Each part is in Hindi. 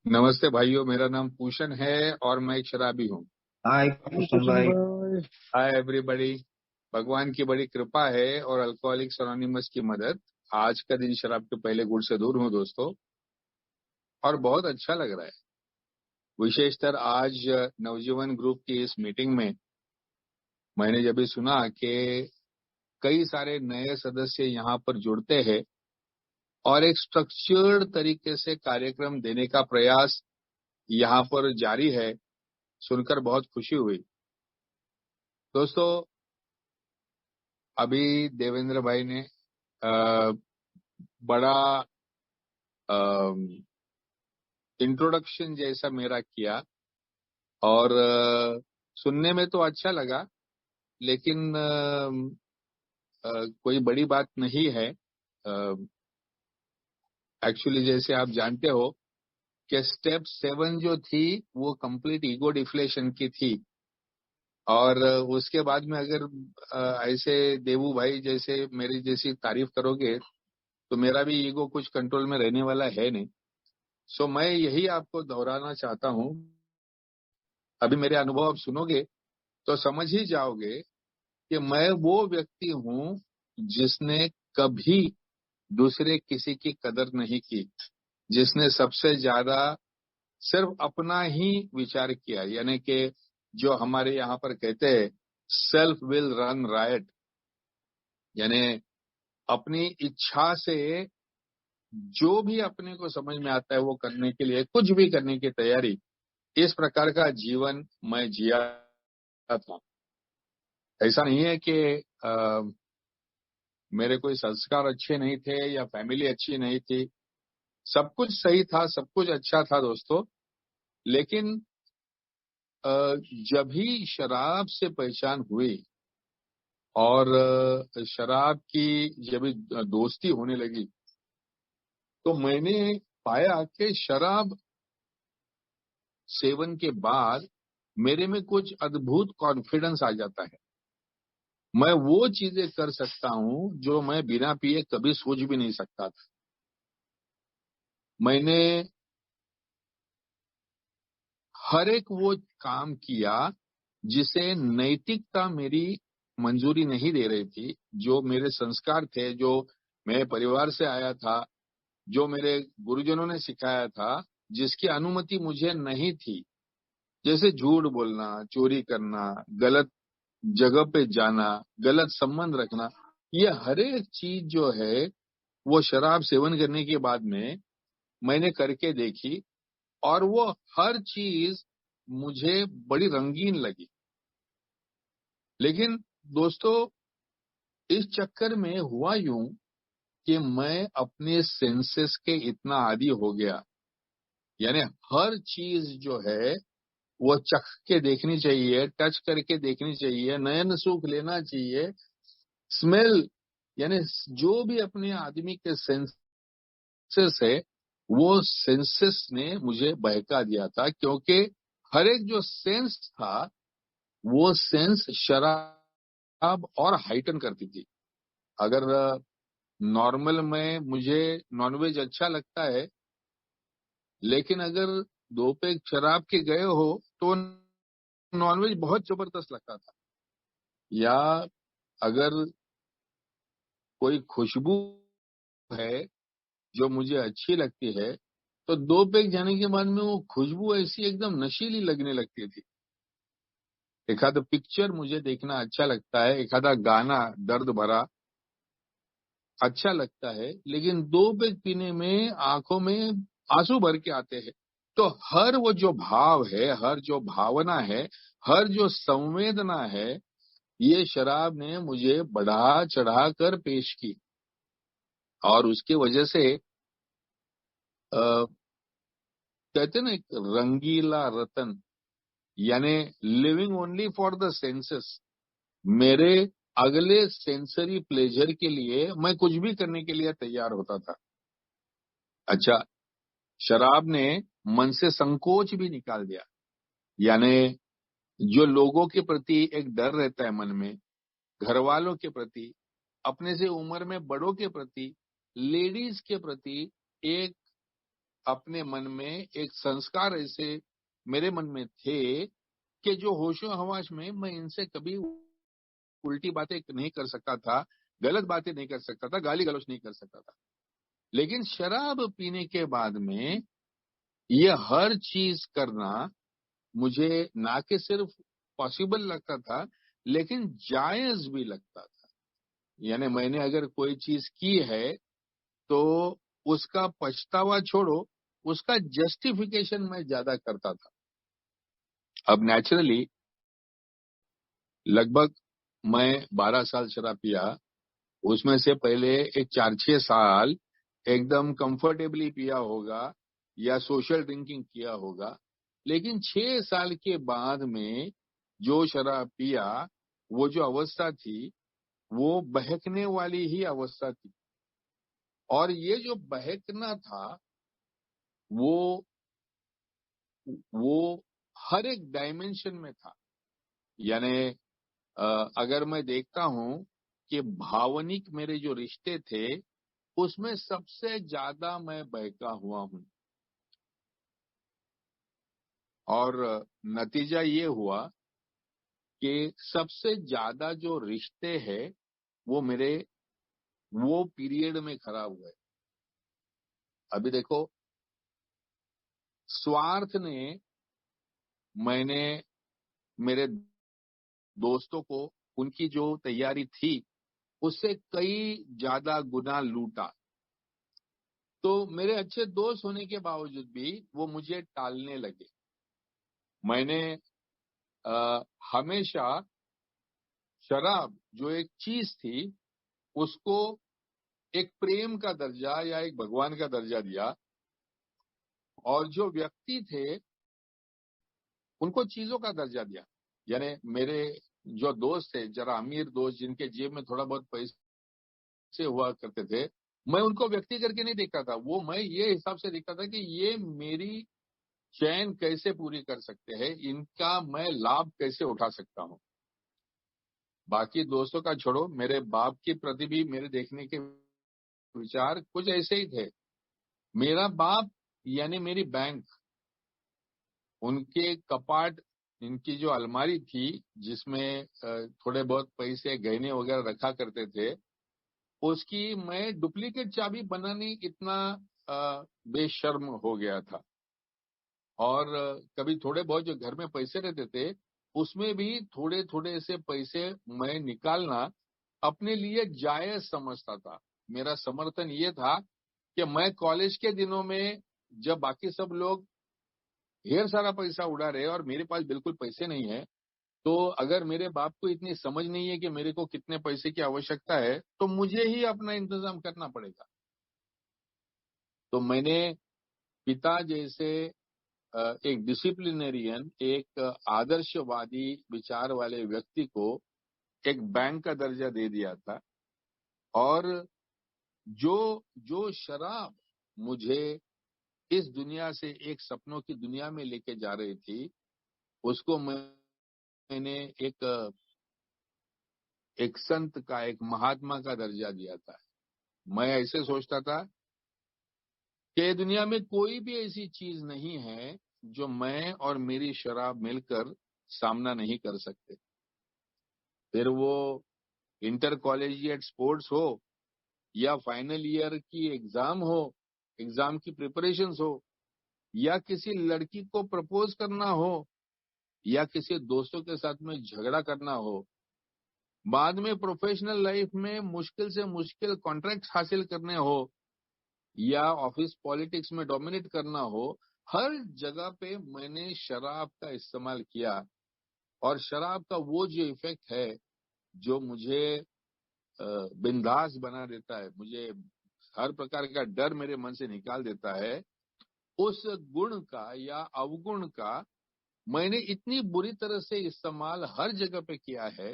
नमस्ते भाइयों, मेरा नाम पूषण है और मैं एक शराबी हूँ। हाय कृष्ण भाई। Hi everybody. भगवान की बड़ी कृपा है और अल्कोहलिक्स अनोनिमस की मदद। आज का दिन शराब के पहले गुड़ से दूर हूँ दोस्तों, और बहुत अच्छा लग रहा है। विशेषकर आज नवजीवन ग्रुप की इस मीटिंग में मैंने जब भी सुना कि कई सारे नए सदस्य यहाँ पर जुड़ते हैं और एक स्ट्रक्चर्ड तरीके से कार्यक्रम देने का प्रयास यहाँ पर जारी है, सुनकर बहुत खुशी हुई। दोस्तों, अभी देवेंद्र भाई ने बड़ा इंट्रोडक्शन जैसा मेरा किया और सुनने में तो अच्छा लगा, लेकिन कोई बड़ी बात नहीं है। एक्चुअली जैसे आप जानते हो कि स्टेप 7 जो थी वो कंप्लीट ईगो डिफ्लेशन की थी, और उसके बाद में अगर ऐसे देवू भाई जैसे मेरी जैसी तारीफ करोगे तो मेरा भी ईगो कुछ कंट्रोल में रहने वाला है नहीं। सो मैं यही आपको दोहराना चाहता हूँ। अभी मेरे अनुभव आप सुनोगे तो समझ ही जाओगे कि मैं वो व्यक्ति हूँ जिसने कभी दूसरे किसी की कदर नहीं की, जिसने सबसे ज्यादा सिर्फ अपना ही विचार किया, यानी कि जो हमारे यहाँ पर कहते हैं सेल्फ विल रन रायट, यानी अपनी इच्छा से जो भी अपने को समझ में आता है वो करने के लिए कुछ भी करने की तैयारी। इस प्रकार का जीवन मैं जिया था। ऐसा नहीं है कि मेरे कोई संस्कार अच्छे नहीं थे या फैमिली अच्छी नहीं थी। सब कुछ सही था, सब कुछ अच्छा था दोस्तों। लेकिन जब ही शराब से पहचान हुई और शराब की जब भी दोस्ती होने लगी तो मैंने पाया कि शराब सेवन के बाद मेरे में कुछ अद्भुत कॉन्फिडेंस आ जाता है। मैं वो चीजें कर सकता हूं जो मैं बिना पिए कभी सोच भी नहीं सकता था। मैंने हर एक वो काम किया जिसे नैतिकता मेरी मंजूरी नहीं दे रही थी, जो मेरे संस्कार थे, जो मेरे परिवार से आया था, जो मेरे गुरुजनों ने सिखाया था, जिसकी अनुमति मुझे नहीं थी। जैसे झूठ बोलना, चोरी करना, गलत जगह पे जाना, गलत संबंध रखना, ये हर एक चीज जो है वो शराब सेवन करने के बाद में मैंने करके देखी, और वो हर चीज मुझे बड़ी रंगीन लगी। लेकिन दोस्तों, इस चक्कर में हुआ यूं कि मैं अपने सेंसेस के इतना आदी हो गया, यानी हर चीज जो है वो चख के देखनी चाहिए, टच करके देखनी चाहिए, नयन सुख लेना चाहिए, स्मेल, यानी जो भी अपने आदमी के सेंसेस है वो सेंसेस ने मुझे बहका दिया था, क्योंकि हर एक जो सेंस था वो सेंस शराब और हाइटन करती थी। अगर नॉर्मल में मुझे नॉनवेज अच्छा लगता है, लेकिन अगर 2 पैग शराब के गए हो तो नॉनवेज बहुत जबरदस्त लगता था। या अगर कोई खुशबू है जो मुझे अच्छी लगती है तो 2 पैग जाने के बाद में वो खुशबू ऐसी एकदम नशीली लगने लगती थी। एक आधा पिक्चर मुझे देखना अच्छा लगता है, एक आधा गाना दर्द भरा अच्छा लगता है, लेकिन 2 पैग पीने में आंखों में आंसू भर के आते हैं। तो हर वो जो भाव है, हर जो भावना है, हर जो संवेदना है, ये शराब ने मुझे बढ़ा चढ़ा कर पेश की। और उसकी वजह से कहते ना, एक रंगीला रतन, यानी living only for the senses. मेरे अगले सेंसरी प्लेजर के लिए मैं कुछ भी करने के लिए तैयार होता था। अच्छा, शराब ने मन से संकोच भी निकाल दिया, यानी जो लोगों के प्रति एक डर रहता है मन में, घर वालों के प्रति, अपने से उम्र में बड़ों के प्रति, लेडीज के प्रति एक अपने मन में एक संस्कार ऐसे मेरे मन में थे कि जो होशो हवास में मैं इनसे कभी उल्टी बातें नहीं कर सकता था, गलत बातें नहीं कर सकता था, गाली गलौज नहीं कर सकता था। लेकिन शराब पीने के बाद में ये हर चीज करना मुझे ना कि सिर्फ पॉसिबल लगता था, लेकिन जायज भी लगता था। यानी मैंने अगर कोई चीज की है तो उसका पछतावा छोड़ो, उसका जस्टिफिकेशन मैं ज्यादा करता था। अब नेचुरली लगभग मैं 12 साल शराब पिया, उसमें से पहले एक 4-6 साल एकदम कंफर्टेबली पिया होगा या सोशल ड्रिंकिंग किया होगा। लेकिन 6 साल के बाद में जो शराब पिया, वो जो अवस्था थी, वो बहकने वाली ही अवस्था थी। और ये जो बहकना था, वो वो हर एक डायमेंशन में था। यानी अगर मैं देखता हूं कि भावनिक मेरे जो रिश्ते थे, उसमें सबसे ज्यादा मैं बहका हुआ हूं। और नतीजा ये हुआ कि सबसे ज्यादा जो रिश्ते हैं वो मेरे वो पीरियड में खराब हुए। अभी देखो, स्वार्थ ने मैंने मेरे दोस्तों को उनकी जो तैयारी थी उससे कई ज्यादा गुना लूटा। तो मेरे अच्छे दोस्त होने के बावजूद भी वो मुझे टालने लगे। मैंने हमेशा शराब जो एक चीज थी उसको एक प्रेम का दर्जा या एक भगवान का दर्जा दिया, और जो व्यक्ति थे उनको चीजों का दर्जा दिया। यानी मेरे जो दोस्त थे, जरा अमीर दोस्त जिनके जेब में थोड़ा बहुत पैसे हुआ करते थे, मैं उनको व्यक्ति करके नहीं देखता था। वो मैं ये हिसाब से देखता था कि ये मेरी चैन कैसे पूरी कर सकते हैं, इनका मैं लाभ कैसे उठा सकता हूँ। बाकी दोस्तों का छोड़ो, मेरे बाप के प्रति भी मेरे देखने के विचार कुछ ऐसे ही थे। मेरा बाप यानी मेरी बैंक, उनके कपाट, इनकी जो अलमारी थी जिसमें थोड़े बहुत पैसे गहने वगैरह रखा करते थे, उसकी मैं डुप्लीकेट चाबी बनाने इतना बेशर्म हो गया था। और कभी थोड़े बहुत जो घर में पैसे रहते थे, उसमें भी थोड़े थोड़े से पैसे मैं निकालना अपने लिए जायज समझता था। मेरा समर्थन ये था कि मैं कॉलेज के दिनों में जब बाकी सब लोग ढेर सारा पैसा उड़ा रहे और मेरे पास बिल्कुल पैसे नहीं है, तो अगर मेरे बाप को इतनी समझ नहीं है कि मेरे को कितने पैसे की आवश्यकता है, तो मुझे ही अपना इंतजाम करना पड़ेगा। तो मैंने पिता जैसे एक डिसिप्लिनेरियन, एक आदर्शवादी विचार वाले व्यक्ति को एक बैंक का दर्जा दे दिया था। और जो जो शराब मुझे इस दुनिया से एक सपनों की दुनिया में लेके जा रही थी, उसको मैंने एक एक संत का, एक महात्मा का दर्जा दिया था। मैं ऐसे सोचता था कि दुनिया में कोई भी ऐसी चीज नहीं है जो मैं और मेरी शराब मिलकर सामना नहीं कर सकते। फिर वो इंटर कॉलेजिएट स्पोर्ट्स हो या फाइनल ईयर की एग्जाम हो, एग्जाम की प्रिपरेशंस हो, या किसी लड़की को प्रपोज करना हो, या किसी दोस्तों के साथ में झगड़ा करना हो, बाद में प्रोफेशनल लाइफ में मुश्किल से मुश्किल कॉन्ट्रैक्ट हासिल करने हो, या ऑफिस पॉलिटिक्स में डोमिनेट करना हो, हर जगह पे मैंने शराब का इस्तेमाल किया। और शराब का वो जो इफेक्ट है, जो मुझे बिंदास बना देता है, मुझे हर प्रकार का डर मेरे मन से निकाल देता है, उस गुण का या अवगुण का मैंने इतनी बुरी तरह से इस्तेमाल हर जगह पे किया है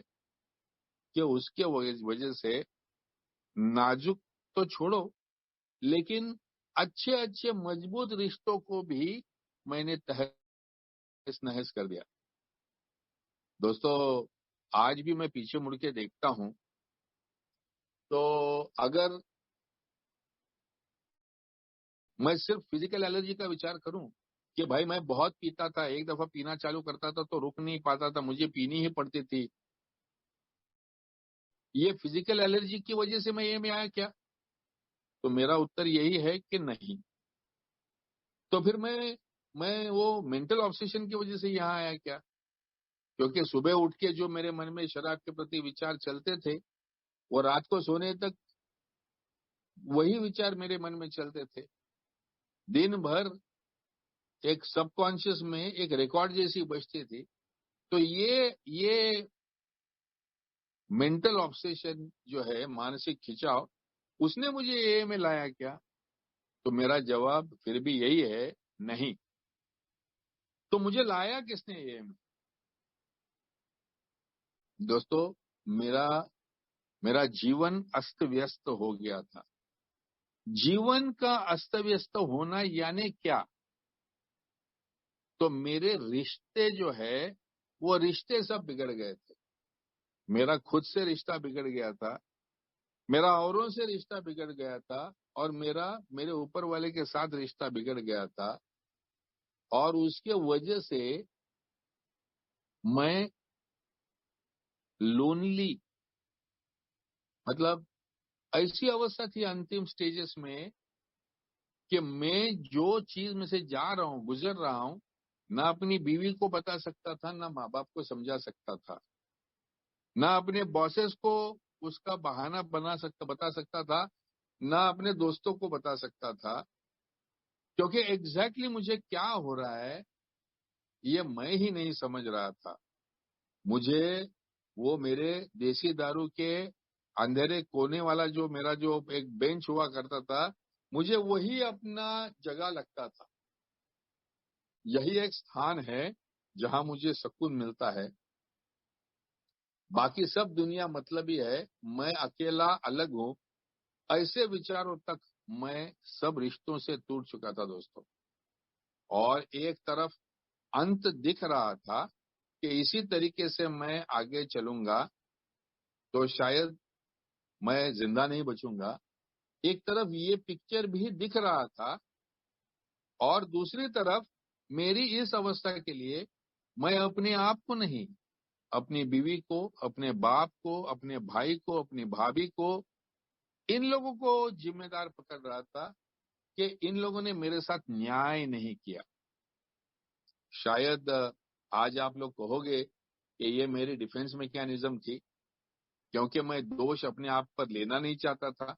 कि उसके वजह से नाजुक तो छोड़ो, लेकिन अच्छे अच्छे मजबूत रिश्तों को भी मैंने तहस नहस कर दिया। दोस्तों, आज भी मैं पीछे मुड़ के देखता हूं तो अगर मैं सिर्फ फिजिकल एलर्जी का विचार करूं कि भाई मैं बहुत पीता था, एक दफा पीना चालू करता था तो रुक नहीं पाता था, मुझे पीनी ही पड़ती थी, ये फिजिकल एलर्जी की वजह से मैं ये में आया क्या? तो मेरा उत्तर यही है कि नहीं। तो फिर मैं वो मेंटल ऑब्सेशन की वजह से यहाँ आया क्या? क्योंकि सुबह उठ के जो मेरे मन में शराब के प्रति विचार चलते थे, वो रात को सोने तक वही विचार मेरे मन में चलते थे। दिन भर एक सबकॉन्शियस में एक रिकॉर्ड जैसी बजती थी। तो ये मेंटल ऑब्सेशन जो है, मानसिक खिंचाव, उसने मुझे ये में लाया क्या? तो मेरा जवाब फिर भी यही है, नहीं। तो मुझे लाया किसने ये में? दोस्तों, मेरा मेरा जीवन अस्त व्यस्त हो गया था। जीवन का अस्त व्यस्त होना यानी क्या? तो मेरे रिश्ते जो है, वो रिश्ते सब बिगड़ गए थे। मेरा खुद से रिश्ता बिगड़ गया था, मेरा औरों से रिश्ता बिगड़ गया था, और मेरा मेरे ऊपर वाले के साथ रिश्ता बिगड़ गया था। और उसके वजह से मैं लोनली, मतलब ऐसी अवस्था थी अंतिम स्टेजेस में कि मैं जो चीज में से जा रहा हूं, गुजर रहा हूं, ना अपनी बीवी को बता सकता था, ना माँ बाप को समझा सकता था, ना अपने बॉसेस को उसका बहाना बता सकता था, ना अपने दोस्तों को बता सकता था। क्योंकि एग्जैक्टली मुझे क्या हो रहा है ये मैं ही नहीं समझ रहा था। मुझे वो मेरे देसी दारू के अंधेरे कोने वाला जो मेरा जो एक बेंच हुआ करता था, मुझे वही अपना जगह लगता था। यही एक स्थान है जहां मुझे सुकून मिलता है। बाकी सब दुनिया मतलबी है, मैं अकेला अलग हूं, ऐसे विचारों तक मैं सब रिश्तों से टूट चुका था दोस्तों। और एक तरफ अंत दिख रहा था कि इसी तरीके से मैं आगे चलूंगा तो शायद मैं जिंदा नहीं बचूंगा। एक तरफ ये पिक्चर भी दिख रहा था, और दूसरी तरफ मेरी इस अवस्था के लिए मैं अपने आप को नहीं, अपनी बीवी को, अपने बाप को, अपने भाई को, अपनी भाभी को, इन लोगों को जिम्मेदार पकड़ रहा था कि इन लोगों ने मेरे साथ न्याय नहीं किया। शायद आज आप लोग कहोगे कि ये मेरी डिफेंस मैकेनिज्म थी, क्योंकि मैं दोष अपने आप पर लेना नहीं चाहता था।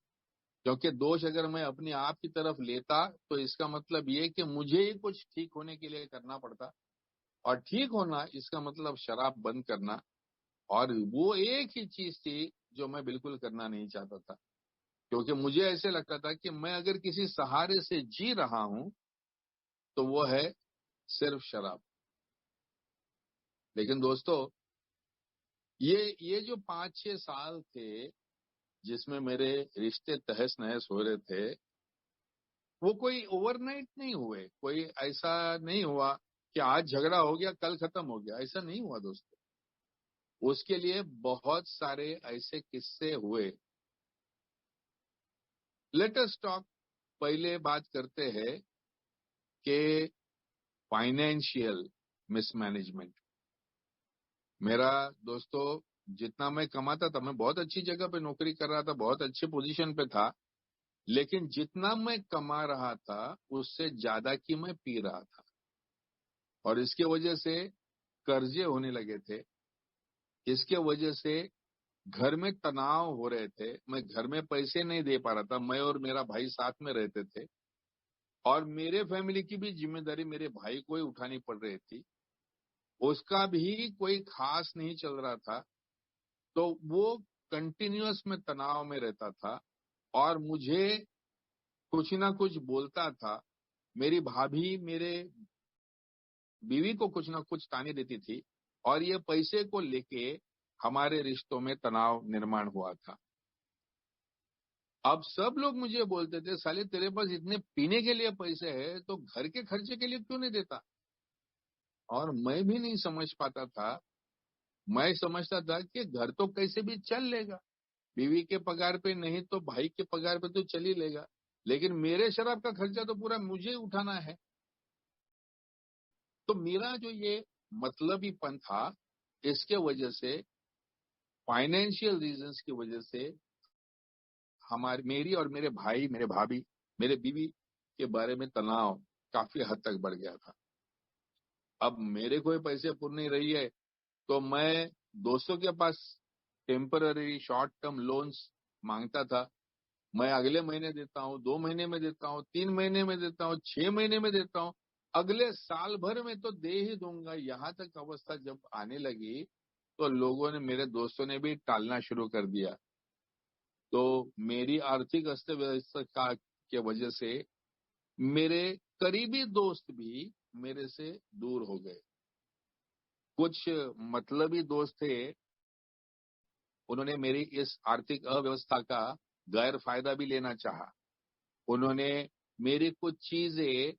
क्योंकि दोष अगर मैं अपने आप की तरफ लेता तो इसका मतलब ये कि मुझे ही कुछ ठीक होने के लिए करना पड़ता, और ठीक होना इसका मतलब शराब बंद करना। और वो एक ही चीज थी जो मैं बिल्कुल करना नहीं चाहता था, क्योंकि मुझे ऐसे लगता था कि मैं अगर किसी सहारे से जी रहा हूं तो वो है सिर्फ शराब। लेकिन दोस्तों, ये जो 5-6 साल थे जिसमें मेरे रिश्ते तहस नहस हो रहे थे, वो कोई ओवरनाइट नहीं हुए। कोई ऐसा नहीं हुआ कि आज झगड़ा हो गया कल खत्म हो गया, ऐसा नहीं हुआ दोस्तों। उसके लिए बहुत सारे ऐसे किस्से हुए। Let us talk. पहले बात करते हैं कि फाइनेंशियल मिसमैनेजमेंट। मेरा दोस्तों, जितना मैं कमाता था, मैं बहुत अच्छी जगह पे नौकरी कर रहा था, बहुत अच्छे पोजीशन पे था, लेकिन जितना मैं कमा रहा था उससे ज्यादा की मैं पी रहा था। और इसके वजह से कर्जे होने लगे थे। इसके वजह से घर में तनाव हो रहे थे। मैं घर में पैसे नहीं दे पा रहा था। मैं और मेरा भाई साथ में रहते थे, और मेरे फैमिली की भी जिम्मेदारी मेरे भाई को ही उठानी पड़ रही थी। उसका भी कोई खास नहीं चल रहा था। तो वो कंटिन्यूअस में तनाव में रहता था, और मुझे कुछ ना कुछ बोलता था। मेरी भाभी मेरे बीवी को कुछ ना कुछ ताने देती थी, और ये पैसे को लेके हमारे रिश्तों में तनाव निर्माण हुआ था। अब सब लोग मुझे बोलते थे, साले तेरे पास इतने पीने के लिए पैसे है तो घर के खर्चे के लिए क्यों नहीं देता? और मैं भी नहीं समझ पाता था। मैं समझता था कि घर तो कैसे भी चल लेगा, बीवी के पगार पे नहीं तो भाई के पगार पे तो चल ही लेगा। लेकिन मेरे शराब का खर्चा तो पूरा मुझे ही उठाना है। तो मेरा जो ये मतलबीपन था, इसके वजह से, फाइनेंशियल रीजंस की वजह से हमारी, मेरी और मेरे भाई, मेरे भाभी, मेरे बीवी के बारे में तनाव काफी हद तक बढ़ गया था। अब मेरे कोई पैसे पुर नहीं रही है, तो मैं दोस्तों के पास टेम्पररी शॉर्ट टर्म लोन्स मांगता था। मैं अगले महीने देता हूँ, 2 महीने में देता हूँ, 3 महीने में देता हूँ, 6 महीने में देता हूँ, अगले साल भर में तो दे ही दूंगा। यहाँ तक अवस्था जब आने लगी तो लोगों ने, मेरे दोस्तों ने भी टालना शुरू कर दिया। तो मेरी आर्थिक अस्त व्यवस्था के वजह से मेरे करीबी दोस्त भी मेरे से दूर हो गए। कुछ मतलबी दोस्त थे, उन्होंने मेरी इस आर्थिक अव्यवस्था का गैर फायदा भी लेना चाहा। उन्होंने मेरी कुछ चीजें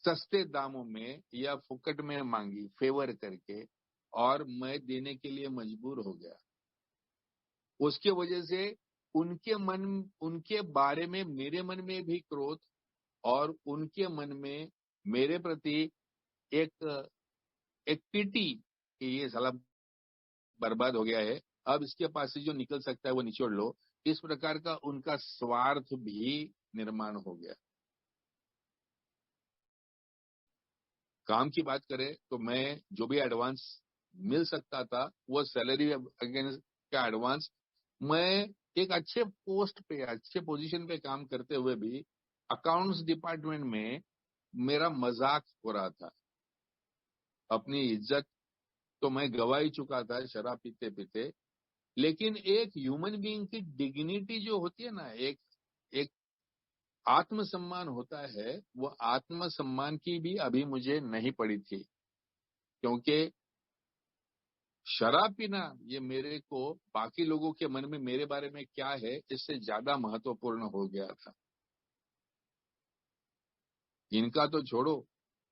सस्ते दामों में या फुकट में मांगी, फेवर करके, और मैं देने के लिए मजबूर हो गया। उसके वजह से उनके बारे में मेरे मन में भी क्रोध, और उनके मन में मेरे प्रति एक एक पीटी कि ये साला बर्बाद हो गया है, अब इसके पास से जो निकल सकता है वो निचोड़ लो, इस प्रकार का उनका स्वार्थ भी निर्माण हो गया। काम की बात करें तो मैं जो भी एडवांस मिल सकता था, वो सैलरी अगेंस्ट का एडवांस, मैं एक अच्छे पोस्ट पे, अच्छे पोजीशन पे काम करते हुए भी अकाउंट्स डिपार्टमेंट में मेरा मजाक हो रहा था। अपनी इज्जत तो मैं गवा ही चुका था शराब पीते पीते, लेकिन एक ह्यूमन बीइंग की डिग्निटी जो होती है ना, एक एक आत्मसम्मान होता है, वो आत्मसम्मान की भी अभी मुझे नहीं पड़ी थी। क्योंकि शराब पीना, ये मेरे को बाकी लोगों के मन में मेरे बारे में क्या है, इससे ज्यादा महत्वपूर्ण हो गया था। इनका तो छोड़ो,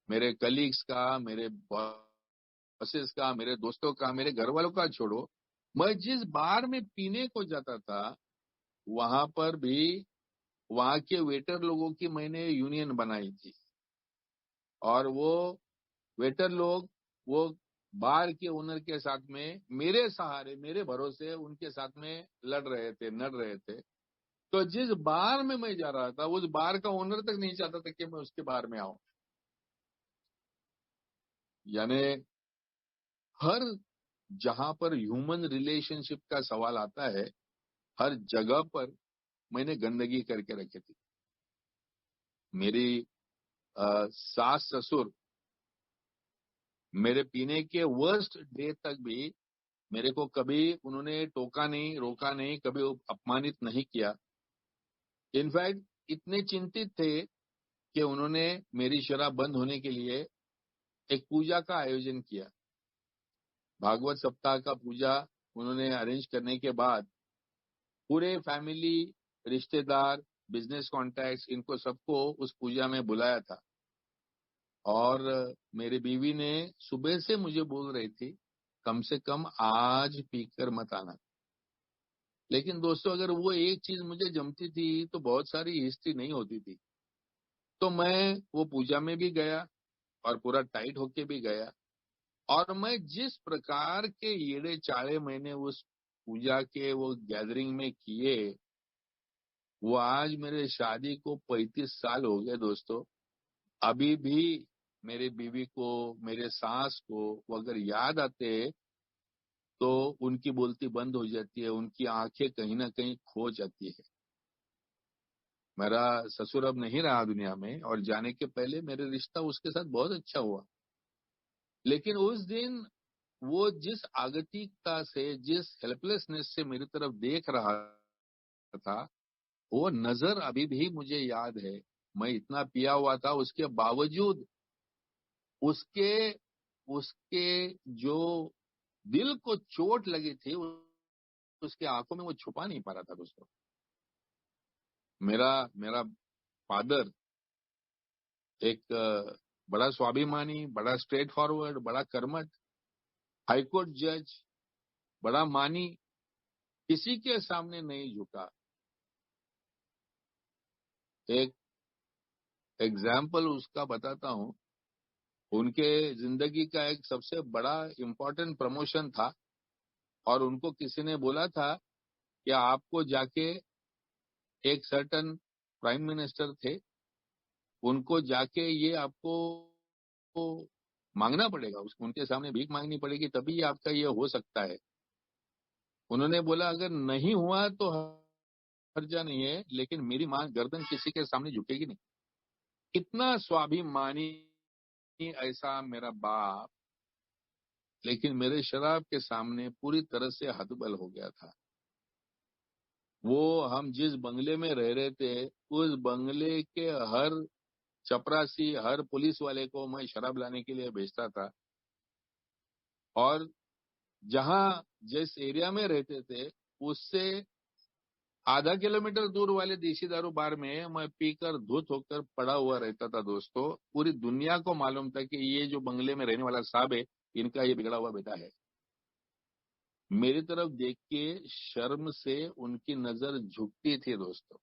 मेरे कलीग्स का, मेरे बॉसेस का, मेरे दोस्तों का, मेरे घर वालों का छोड़ो, मैं जिस बार में पीने को जाता था, वहां पर भी वहां के वेटर लोगों की मैंने यूनियन बनाई थी। और वो वेटर लोग, वो बार के ओनर के साथ में मेरे सहारे, मेरे भरोसे उनके साथ में लड़ रहे थे, नड़ रहे थे। तो जिस बार में मैं जा रहा था, उस बार का ओनर तक नहीं चाहता था कि मैं उसके बार में आऊं। यानी हर जहां पर ह्यूमन रिलेशनशिप का सवाल आता है, हर जगह पर मैंने गंदगी करके रखी थी। मेरी सास ससुर मेरे पीने के वर्स्ट डे तक भी मेरे को कभी उन्होंने टोका नहीं, रोका नहीं, कभी अपमानित नहीं किया। इनफैक्ट इतने चिंतित थे कि उन्होंने मेरी शराब बंद होने के लिए एक पूजा का आयोजन किया। भागवत सप्ताह का पूजा उन्होंने अरेंज करने के बाद पूरे फैमिली, रिश्तेदार, बिजनेस कॉन्टैक्ट्स, इनको सबको उस पूजा में बुलाया था। और मेरी बीवी ने सुबह से मुझे बोल रही थी, कम से कम आज पीकर मत आना। लेकिन दोस्तों, अगर वो एक चीज मुझे जमती थी तो बहुत सारी हिस्ट्री नहीं होती थी। तो मैं वो पूजा में भी गया, और पूरा टाइट होके भी गया। और मैं जिस प्रकार के येड़े चाड़े मैंने उस पूजा के वो गैदरिंग में किए, वो आज मेरे शादी को 35 साल हो गए दोस्तों, अभी भी मेरे बीवी को, मेरे सास को वो अगर याद आते तो उनकी बोलती बंद हो जाती है, उनकी आंखें कहीं ना कहीं खो जाती है। मेरा ससुर अब नहीं रहा दुनिया में, और जाने के पहले मेरे रिश्ता उसके साथ बहुत अच्छा हुआ। लेकिन उस दिन वो जिस आगतिकता से, जिस हेल्पलेसनेस से मेरी तरफ देख रहा था, वो नजर अभी भी मुझे याद है। मैं इतना पिया हुआ था, उसके बावजूद उसके उसके जो दिल को चोट लगी थी, उसके आंखों में वो छुपा नहीं पा रहा था दोस्तों। मेरा मेरा फादर एक बड़ा स्वाभिमानी, बड़ा स्ट्रेट फॉरवर्ड, बड़ा कर्मठ हाईकोर्ट जज, बड़ा मानी, किसी के सामने नहीं झुका। एक एग्जाम्पल उसका बताता हूँ। उनके जिंदगी का एक सबसे बड़ा इम्पोर्टेंट प्रमोशन था और उनको किसी ने बोला था कि आपको जाके एक सर्टन प्राइम मिनिस्टर थे, उनको जाके ये आपको मांगना पड़ेगा, उनके सामने भीख मांगनी पड़ेगी, तभी ये आपका ये हो सकता है। उन्होंने बोला अगर नहीं हुआ तो हर्जा नहीं है, लेकिन मेरी मां गर्दन किसी के सामने झुकेगी नहीं। कितना स्वाभिमानी ऐसा मेरा बाप, लेकिन मेरे शराब के सामने पूरी तरह से हतबल हो गया था। वो हम जिस बंगले में रह रहे थे, उस बंगले के हर चपरासी, हर पुलिस वाले को मैं शराब लाने के लिए भेजता था। और जहां जिस एरिया में रहते थे, उससे आधा किलोमीटर दूर वाले देसी दारू बार में मैं पीकर धुत होकर पड़ा हुआ रहता था। दोस्तों, पूरी दुनिया को मालूम था कि ये जो बंगले में रहने वाला साहब है, इनका ये बिगड़ा हुआ बेटा है। मेरी तरफ देख के शर्म से उनकी नजर झुकती थी। दोस्तों,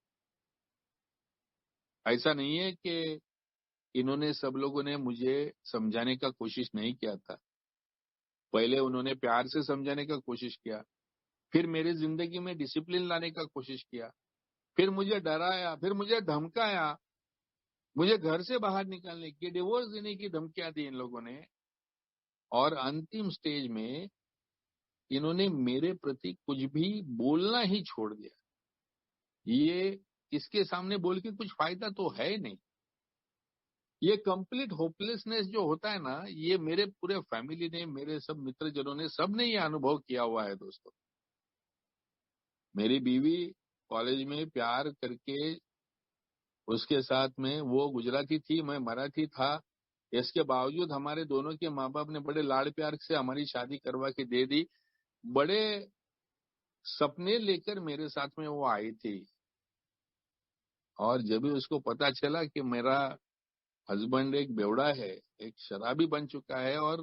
ऐसा नहीं है कि इन्होंने सब लोगों ने मुझे समझाने का कोशिश नहीं किया था। पहले उन्होंने प्यार से समझाने का कोशिश किया, फिर मेरी जिंदगी में डिसिप्लिन लाने का कोशिश किया, फिर मुझे डराया, फिर मुझे धमकाया, मुझे घर से बाहर निकालने की, डिवोर्स देने की धमकियां दी इन लोगों ने। और अंतिम स्टेज में इन्होंने मेरे प्रति कुछ भी बोलना ही छोड़ दिया। ये इसके सामने बोल के कुछ फायदा तो है नहीं। ये कंप्लीट होपलेसनेस जो होता है ना, ये मेरे पूरे फैमिली ने, मेरे सब मित्रजनों ने, सबने ये अनुभव किया हुआ है। दोस्तों, मेरी बीवी कॉलेज में प्यार करके, उसके साथ में वो गुजराती थी, मैं मराठी था, इसके बावजूद हमारे दोनों के माँ बाप ने बड़े लाड़ प्यार से हमारी शादी करवा के दे दी। बड़े सपने लेकर मेरे साथ में वो आई थी। और जब भी उसको पता चला कि मेरा हस्बैंड एक बेवड़ा है, एक शराबी बन चुका है और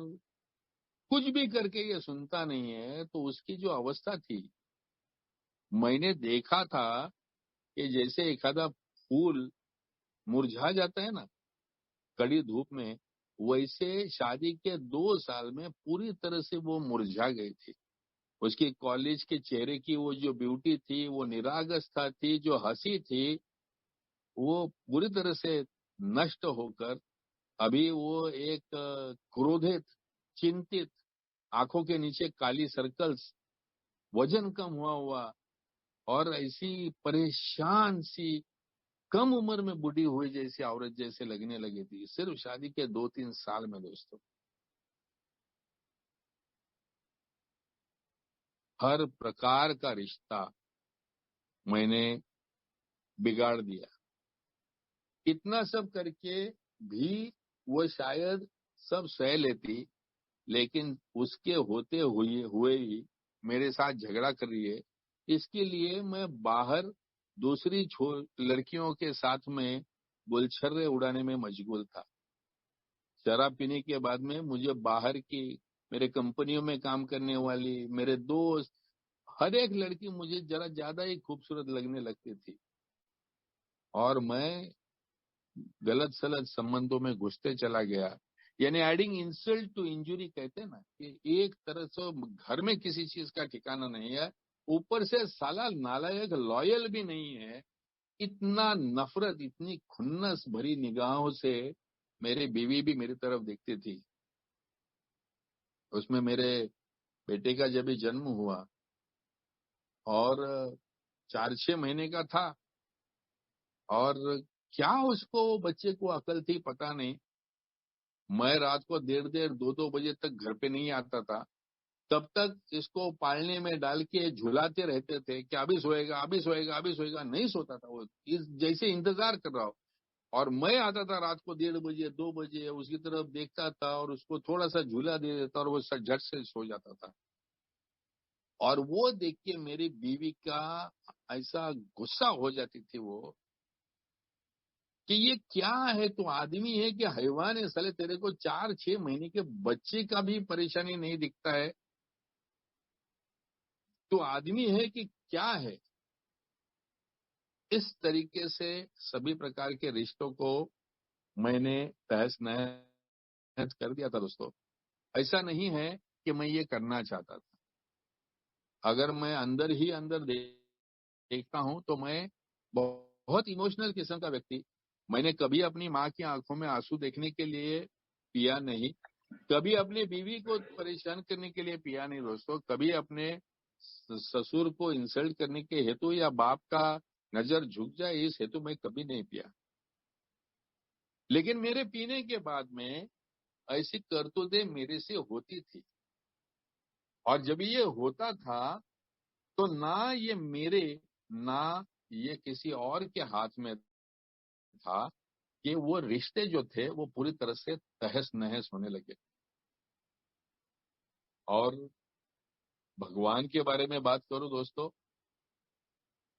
कुछ भी करके ये सुनता नहीं है, तो उसकी जो अवस्था थी, मैंने देखा था कि जैसे एक आधा फूल मुरझा जाता है ना कड़ी धूप में, वैसे शादी के 2 साल में पूरी तरह से वो मुरझा गई थी। उसकी कॉलेज के चेहरे की वो जो ब्यूटी थी, वो निरागसता थी, जो हंसी थी, वो पूरी तरह से नष्ट होकर अभी वो एक क्रोधित, चिंतित, आंखों के नीचे काली सर्कल्स, वजन कम हुआ हुआ और ऐसी परेशान सी, कम उम्र में बूढ़ी हुई जैसी औरत जैसे लगने लगी थी, सिर्फ शादी के 2-3 साल में। दोस्तों, हर प्रकार का रिश्ता मैंने बिगाड़ दिया। इतना सब करके भी वो शायद सब सह लेती, लेकिन उसके होते हुए हुए ही मेरे साथ झगड़ा कर रही है। इसके लिए मैं बाहर दूसरी लड़कियों के साथ में गुलछर्रे उड़ाने में मशगूल था। शराब पीने के बाद में मुझे बाहर की, मेरे कंपनियों में काम करने वाली, मेरे दोस्त, हर एक लड़की मुझे जरा ज्यादा ही खूबसूरत लगने लगती थी। और मैं गलत सलत संबंधों में घुसते चला गया। यानी एडिंग इंसल्ट टू इंजुरी कहते हैं ना, कि एक तरह से घर में किसी चीज का ठिकाना नहीं है, ऊपर से साला नालायक लॉयल भी नहीं है। इतना नफरत, इतनी खुन्नस भरी निगाहों से मेरी बीवी भी मेरी तरफ देखती थी। उसमें मेरे बेटे का जब भी जन्म हुआ और 4-6 महीने का था, और क्या उसको बच्चे को अकल थी पता नहीं, मैं रात को 1:30-2-2 बजे तक घर पे नहीं आता था। तब तक इसको पालने में डाल के झुलाते रहते थे कि अभी सोएगा, अभी सोएगा, अभी सोएगा। नहीं सोता था वो, इस जैसे इंतजार कर रहा हो। और मैं आता था रात को 1:30-2 बजे, उसकी तरफ देखता था और उसको थोड़ा सा झूला दे देता और वो झट से सो जाता था। और वो देख के मेरी बीवी का ऐसा गुस्सा हो जाती थी वो, कि ये क्या है, तू आदमी है कि हैवान है साले, तेरे को 4-6 महीने के बच्चे का भी परेशानी नहीं दिखता है, तू आदमी है कि क्या है। इस तरीके से सभी प्रकार के रिश्तों को मैंने तहस नहस कर दिया था दोस्तों। ऐसा नहीं है कि मैं ये करना चाहता था। अगर मैं अंदर ही अंदर देखता हूं तो मैं बहुत इमोशनल किस्म का व्यक्ति। मैंने कभी अपनी माँ की आंखों में आंसू देखने के लिए पिया नहीं, कभी अपनी बीवी को परेशान करने के लिए पिया नहीं दोस्तों, कभी अपने ससुर को इंसल्ट करने के हेतु या बाप का नजर झुक जाए इस हेतु मैं कभी नहीं पिया। लेकिन मेरे पीने के बाद में ऐसी करतूतें मेरे से होती थी, और जब ये होता था तो ना ये मेरे, ना ये किसी और के हाथ में था कि वो रिश्ते जो थे वो पूरी तरह से तहस नहस होने लगे। और भगवान के बारे में बात करूं दोस्तों,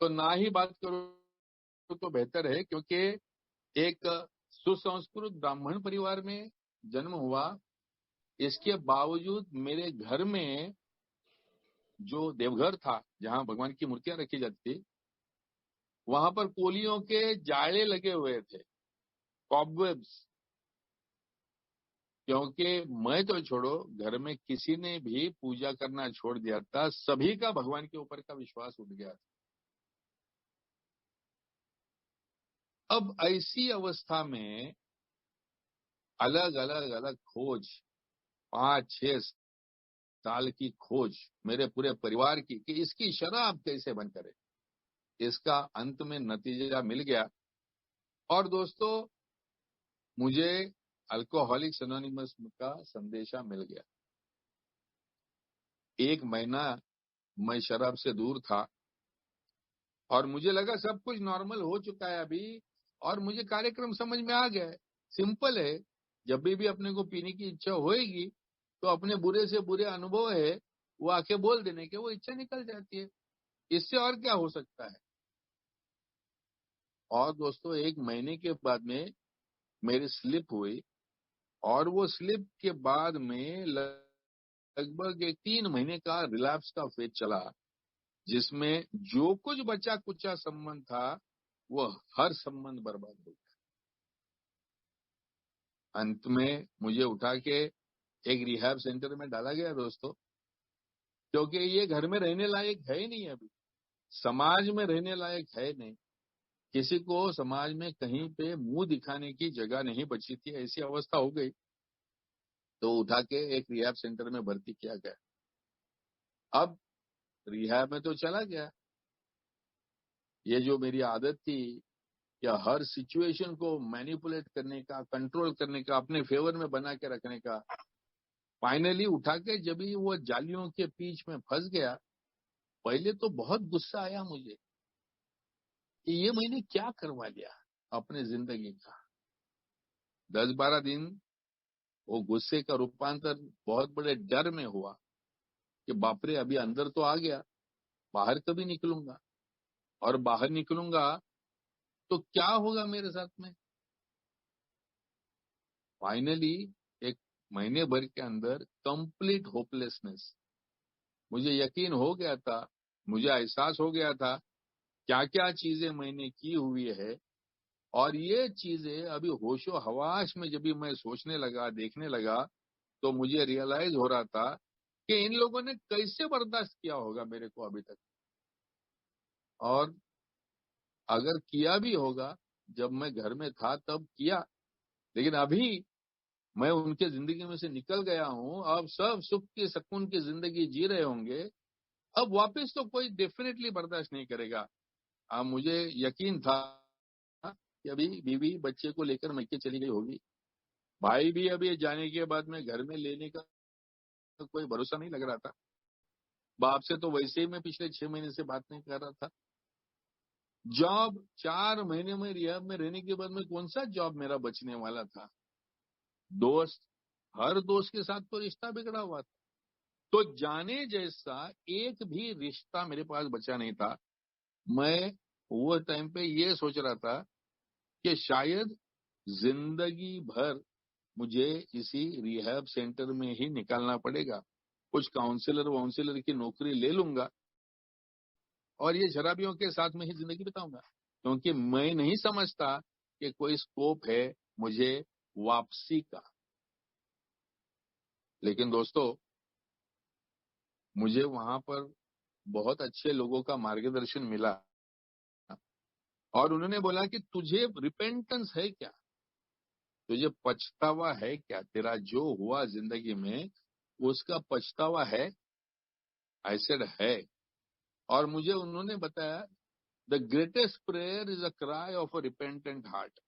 तो ना ही बात करूं तो बेहतर है, क्योंकि एक सुसंस्कृत ब्राह्मण परिवार में जन्म हुआ। इसके बावजूद मेरे घर में जो देवघर था जहां भगवान की मूर्तियां रखी जाती थी, वहां पर कोलियों के जाले लगे हुए थे, कॉबवेब्स। क्योंकि मैं तो छोड़ो, घर में किसी ने भी पूजा करना छोड़ दिया था, सभी का भगवान के ऊपर का विश्वास उठ गया था। अब ऐसी अवस्था में अलग अलग अलग खोज, 5-6 साल की खोज मेरे पूरे परिवार की कि इसकी शराब कैसे बंद करे। इसका अंत में नतीजा मिल गया। और दोस्तों, मुझे अल्कोहलिक्स एनोनिमस का संदेशा मिल गया। 1 महीना मैं शराब से दूर था और मुझे लगा सब कुछ नॉर्मल हो चुका है अभी, और मुझे कार्यक्रम समझ में आ गया है। सिंपल है, जब भी अपने को पीने की इच्छा होएगी तो अपने बुरे से बुरे अनुभव है वो आके बोल देने के वो इच्छा निकल जाती है। इससे और क्या हो सकता है। और दोस्तों, 1 महीने के बाद में मेरी स्लिप हुई, और वो स्लिप के बाद में लगभग 3 महीने का रिलैप्स का फेज चला, जिसमें जो कुछ बचा कुचा संबंध था वो हर संबंध बर्बाद हो गया। अंत में मुझे उठा के एक रिहैब सेंटर में डाला गया दोस्तों, क्योंकि ये घर में रहने लायक है ही नहीं, अभी समाज में रहने लायक है नहीं। किसी को समाज में कहीं पे मुंह दिखाने की जगह नहीं बची थी, ऐसी अवस्था हो गई। तो उठा के एक रिहैब सेंटर में भर्ती किया गया। अब रिहैब में तो चला गया। ये जो मेरी आदत थी या हर सिचुएशन को मैनिपुलेट करने का, कंट्रोल करने का, अपने फेवर में बना के रखने का, फाइनली उठा के जब ही वो जालियों के बीच में फंस गया, पहले तो बहुत गुस्सा आया मुझे कि ये मैंने क्या करवा लिया अपने जिंदगी का। 10-12 दिन वो गुस्से का रूपांतर बहुत बड़े डर में हुआ कि बाप रे, अभी अंदर तो आ गया, बाहर कभी निकलूंगा, और बाहर निकलूंगा तो क्या होगा मेरे साथ में। फाइनली 1 महीने भर के अंदर कंप्लीट होपलेसनेस। मुझे यकीन हो गया था, मुझे एहसास हो गया था क्या क्या चीजें मैंने की हुई है, और ये चीजें अभी होशो हवास में जब भी मैं सोचने लगा, देखने लगा, तो मुझे रियलाइज हो रहा था कि इन लोगों ने कैसे बर्दाश्त किया होगा मेरे को अभी तक। और अगर किया भी होगा, जब मैं घर में था तब किया, लेकिन अभी मैं उनके जिंदगी में से निकल गया हूं, अब सब सुख की सुकून की जिंदगी जी रहे होंगे। अब वापस तो कोई डेफिनेटली बर्दाश्त नहीं करेगा। अब मुझे यकीन था कि अभी बीवी बच्चे को लेकर मैके चली गई होगी, भाई भी अभी जाने के बाद में घर में लेने का कोई भरोसा नहीं लग रहा था। बाप से तो वैसे ही मैं पिछले 6 महीने से बात नहीं कर रहा था। जॉब 4 महीने में रिहैब में रहने के बाद में कौन सा जॉब मेरा बचने वाला था। दोस्त, हर दोस्त के साथ तो रिश्ता बिगड़ा हुआ था, तो जाने जैसा एक भी रिश्ता मेरे पास बचा नहीं था। मैं वो टाइम पे ये सोच रहा था कि शायद जिंदगी भर मुझे इसी रिहैब सेंटर में ही निकालना पड़ेगा, कुछ काउंसलर वाउंसलर की नौकरी ले लूंगा और ये शराबियों के साथ में ही जिंदगी बिताऊंगा। क्योंकि मैं नहीं समझता कि कोई स्कोप है मुझे वापसी का। लेकिन दोस्तों, मुझे वहां पर बहुत अच्छे लोगों का मार्गदर्शन मिला और उन्होंने बोला कि तुझे रिपेंटेंस है क्या, तुझे पछतावा है क्या, तेरा जो हुआ जिंदगी में उसका पछतावा है? आई सेड है। और मुझे उन्होंने बताया the greatest prayer is a cry of a repentant heart.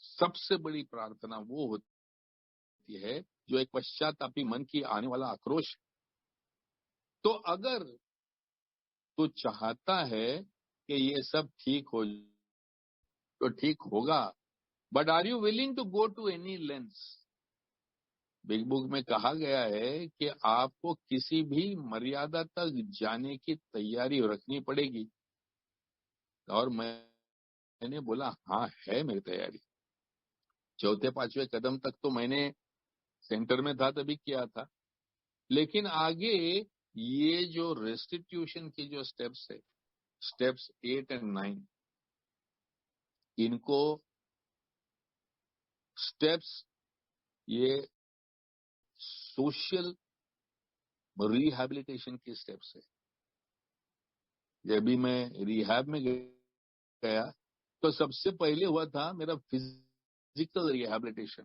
सबसे बड़ी प्रार्थना वो होती है जो एक पश्चातापी मन की आने वाला आक्रोश। तो अगर तू चाहता है कि ये सब ठीक हो तो ठीक होगा, but are you willing to go to any lengths? Big Book में कहा गया है कि आपको किसी भी मर्यादा तक जाने की तैयारी रखनी पड़ेगी। और मैंने बोला हाँ, है मेरी तैयारी। चौथे पांचवे कदम तक तो मैंने सेंटर में था तभी किया था, लेकिन आगे ये जो रेस्टिट्यूशन की जो स्टेप्स है, स्टेप्स 8 और 9, इनको स्टेप्स, ये सोशल रिहैबिलिटेशन की स्टेप्स है। जब भी मैं रिहैब में गया तो सबसे पहले हुआ था मेरा फिजिकल रिहैबिलिटेशन।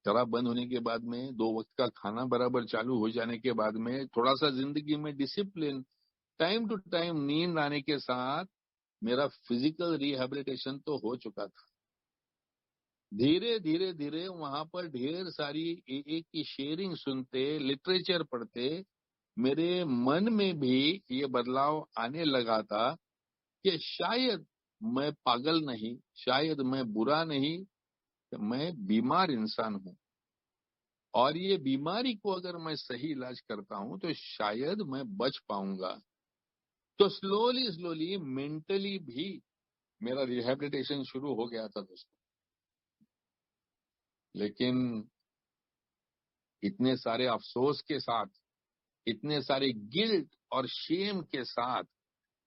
शराब बंद होने के बाद में, 2 वक्त का खाना बराबर चालू हो जाने के बाद में, थोड़ा सा जिंदगी में डिसिप्लिन, टाइम टू टाइम नींद आने के साथ मेरा फिजिकल रिहैबिलिटेशन तो हो चुका था। धीरे धीरे धीरे वहां पर ढेर सारी एक की शेयरिंग सुनते, लिटरेचर पढ़ते, मेरे मन में भी ये बदलाव आने लगा था कि शायद मैं पागल नहीं, शायद मैं बुरा नहीं, मैं बीमार इंसान हूं। और ये बीमारी को अगर मैं सही इलाज करता हूं तो शायद मैं बच पाऊंगा। तो स्लोली स्लोली मेंटली भी मेरा रिहैबिलिटेशन शुरू हो गया था दोस्तों। लेकिन इतने सारे अफसोस के साथ, इतने सारे गिल्ट और शेम के साथ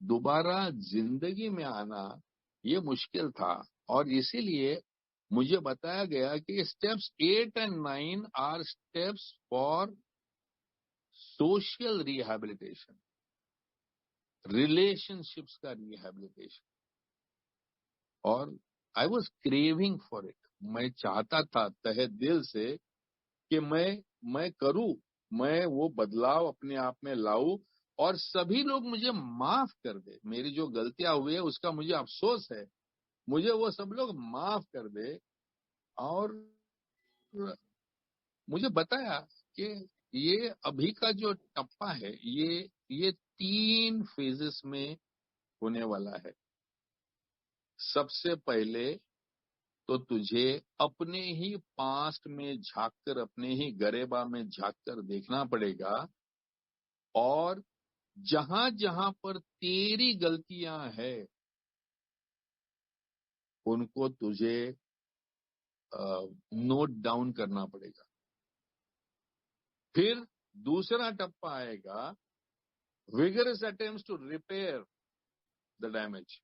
दोबारा जिंदगी में आना ये मुश्किल था। और इसीलिए मुझे बताया गया कि स्टेप्स 8 और 9 are steps for social rehabilitation, relationships का रिहैबिलिटेशन। और I was craving for it. मैं चाहता था तहे दिल से कि मैं करूं, मैं वो बदलाव अपने आप में लाऊं और सभी लोग मुझे माफ कर दे। मेरी जो गलतियां हुई है उसका मुझे अफसोस है, मुझे वो सब लोग माफ कर दे। और मुझे बताया कि ये अभी का जो टप्पा है, ये 3 फेजेस में होने वाला है। सबसे पहले तो तुझे अपने ही पास्ट में झांककर, अपने ही गरेबा में झांककर देखना पड़ेगा और जहां जहां पर तेरी गलतियां हैं उनको तुझे नोट डाउन करना पड़ेगा। फिर दूसरा टप्पा आएगा, vigorous attempts to repair the damage.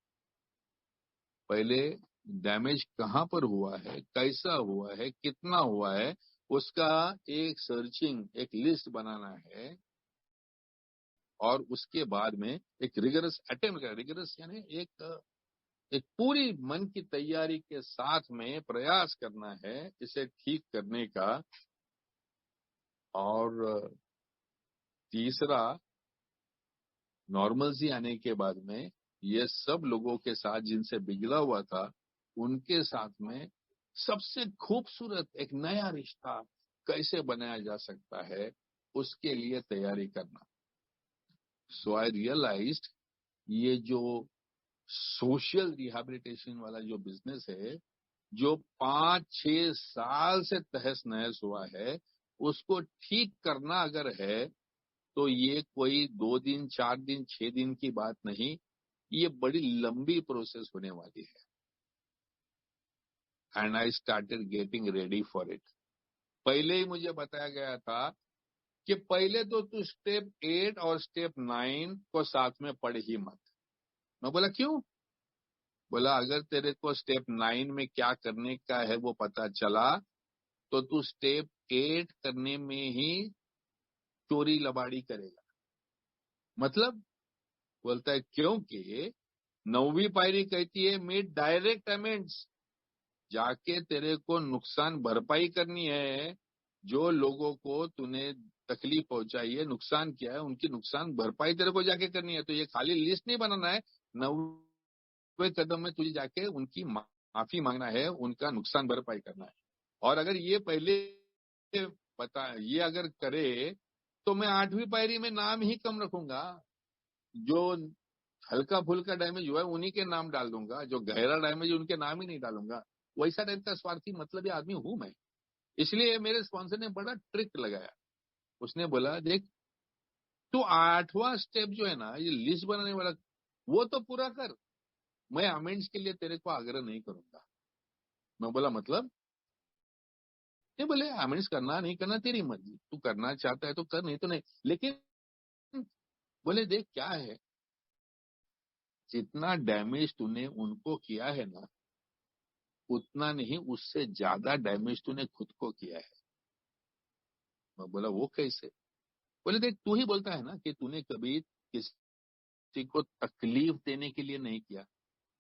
पहले डैमेज कहां पर हुआ है, कैसा हुआ है, कितना हुआ है, उसका एक सर्चिंग, एक लिस्ट बनाना है। और उसके बाद में एक रिगरस अटेम्प्ट, रिगरस यानी एक पूरी मन की तैयारी के साथ में प्रयास करना है इसे ठीक करने का। और तीसरा, नॉर्मलसी आने के बाद में ये सब लोगों के साथ जिनसे बिगड़ा हुआ था उनके साथ में सबसे खूबसूरत एक नया रिश्ता कैसे बनाया जा सकता है, उसके लिए तैयारी करना। सो आई रियलाइज्ड ये जो सोशल रिहैबिलिटेशन वाला जो बिजनेस है, जो 5-6 साल से तहस नहस हुआ है, उसको ठीक करना अगर है तो ये कोई 2 दिन, 4 दिन, 6 दिन की बात नहीं, ये बड़ी लंबी प्रोसेस होने वाली है। And I started getting ready for it. पहले ही मुझे बताया गया था कि पहले तो तू स्टेप 8 और स्टेप 9 को साथ में पढ़ ही मत। मैं बोला क्यों? बोला अगर तेरे को स्टेप 9 में क्या करने का है वो पता चला तो तू स्टेप 8 करने में ही चोरी लबाड़ी करेगा। मतलब बोलता है क्योंकि 9वीं पायरी कहती है मेड डायरेक्ट अमेंड्स, जाके तेरे को नुकसान भरपाई करनी है। जो लोगों को तूने तकलीफ पहुंचाई है, नुकसान किया है, उनकी नुकसान भरपाई तेरे को जाके करनी है। तो ये खाली लिस्ट नहीं बनाना है, 9वें कदम में तुझे जाके उनकी माफी मांगना है, उनका नुकसान भरपाई करना है। और अगर ये पहले पता ये अगर करे तो मैं 8वीं पायरी में नाम ही कम रखूंगा। जो हल्का फुल्का डैमेज हुआ है उन्हीं के नाम डाल दूंगा, जो गहरा डैमेज है उनके नाम ही नहीं डालूंगा। वैसा टाइप का स्वार्थी मतलब आदमी हूं मैं। इसलिए मेरे स्पॉन्सर ने बड़ा ट्रिक लगाया। उसने बोला देख तू 8वां स्टेप जो है ना, ये लिस्ट बनाने वाला, वो तो पूरा कर, मैं अमेंड्स के लिए तेरे को आग्रह नहीं करूंगा। मैं बोला मतलब? नहीं, बोले अमेंड्स करना नहीं करना तेरी मर्जी, तू करना चाहता है तो कर, नहीं तो नहीं। लेकिन बोले देख क्या है, जितना डैमेज तूने उनको किया है ना, उतना नहीं उससे ज्यादा डैमेज तूने खुद को किया है। मैं बोला वो कैसे? बोले देख तू ही बोलता है ना कि तूने कभी किसी को तकलीफ देने के लिए नहीं किया,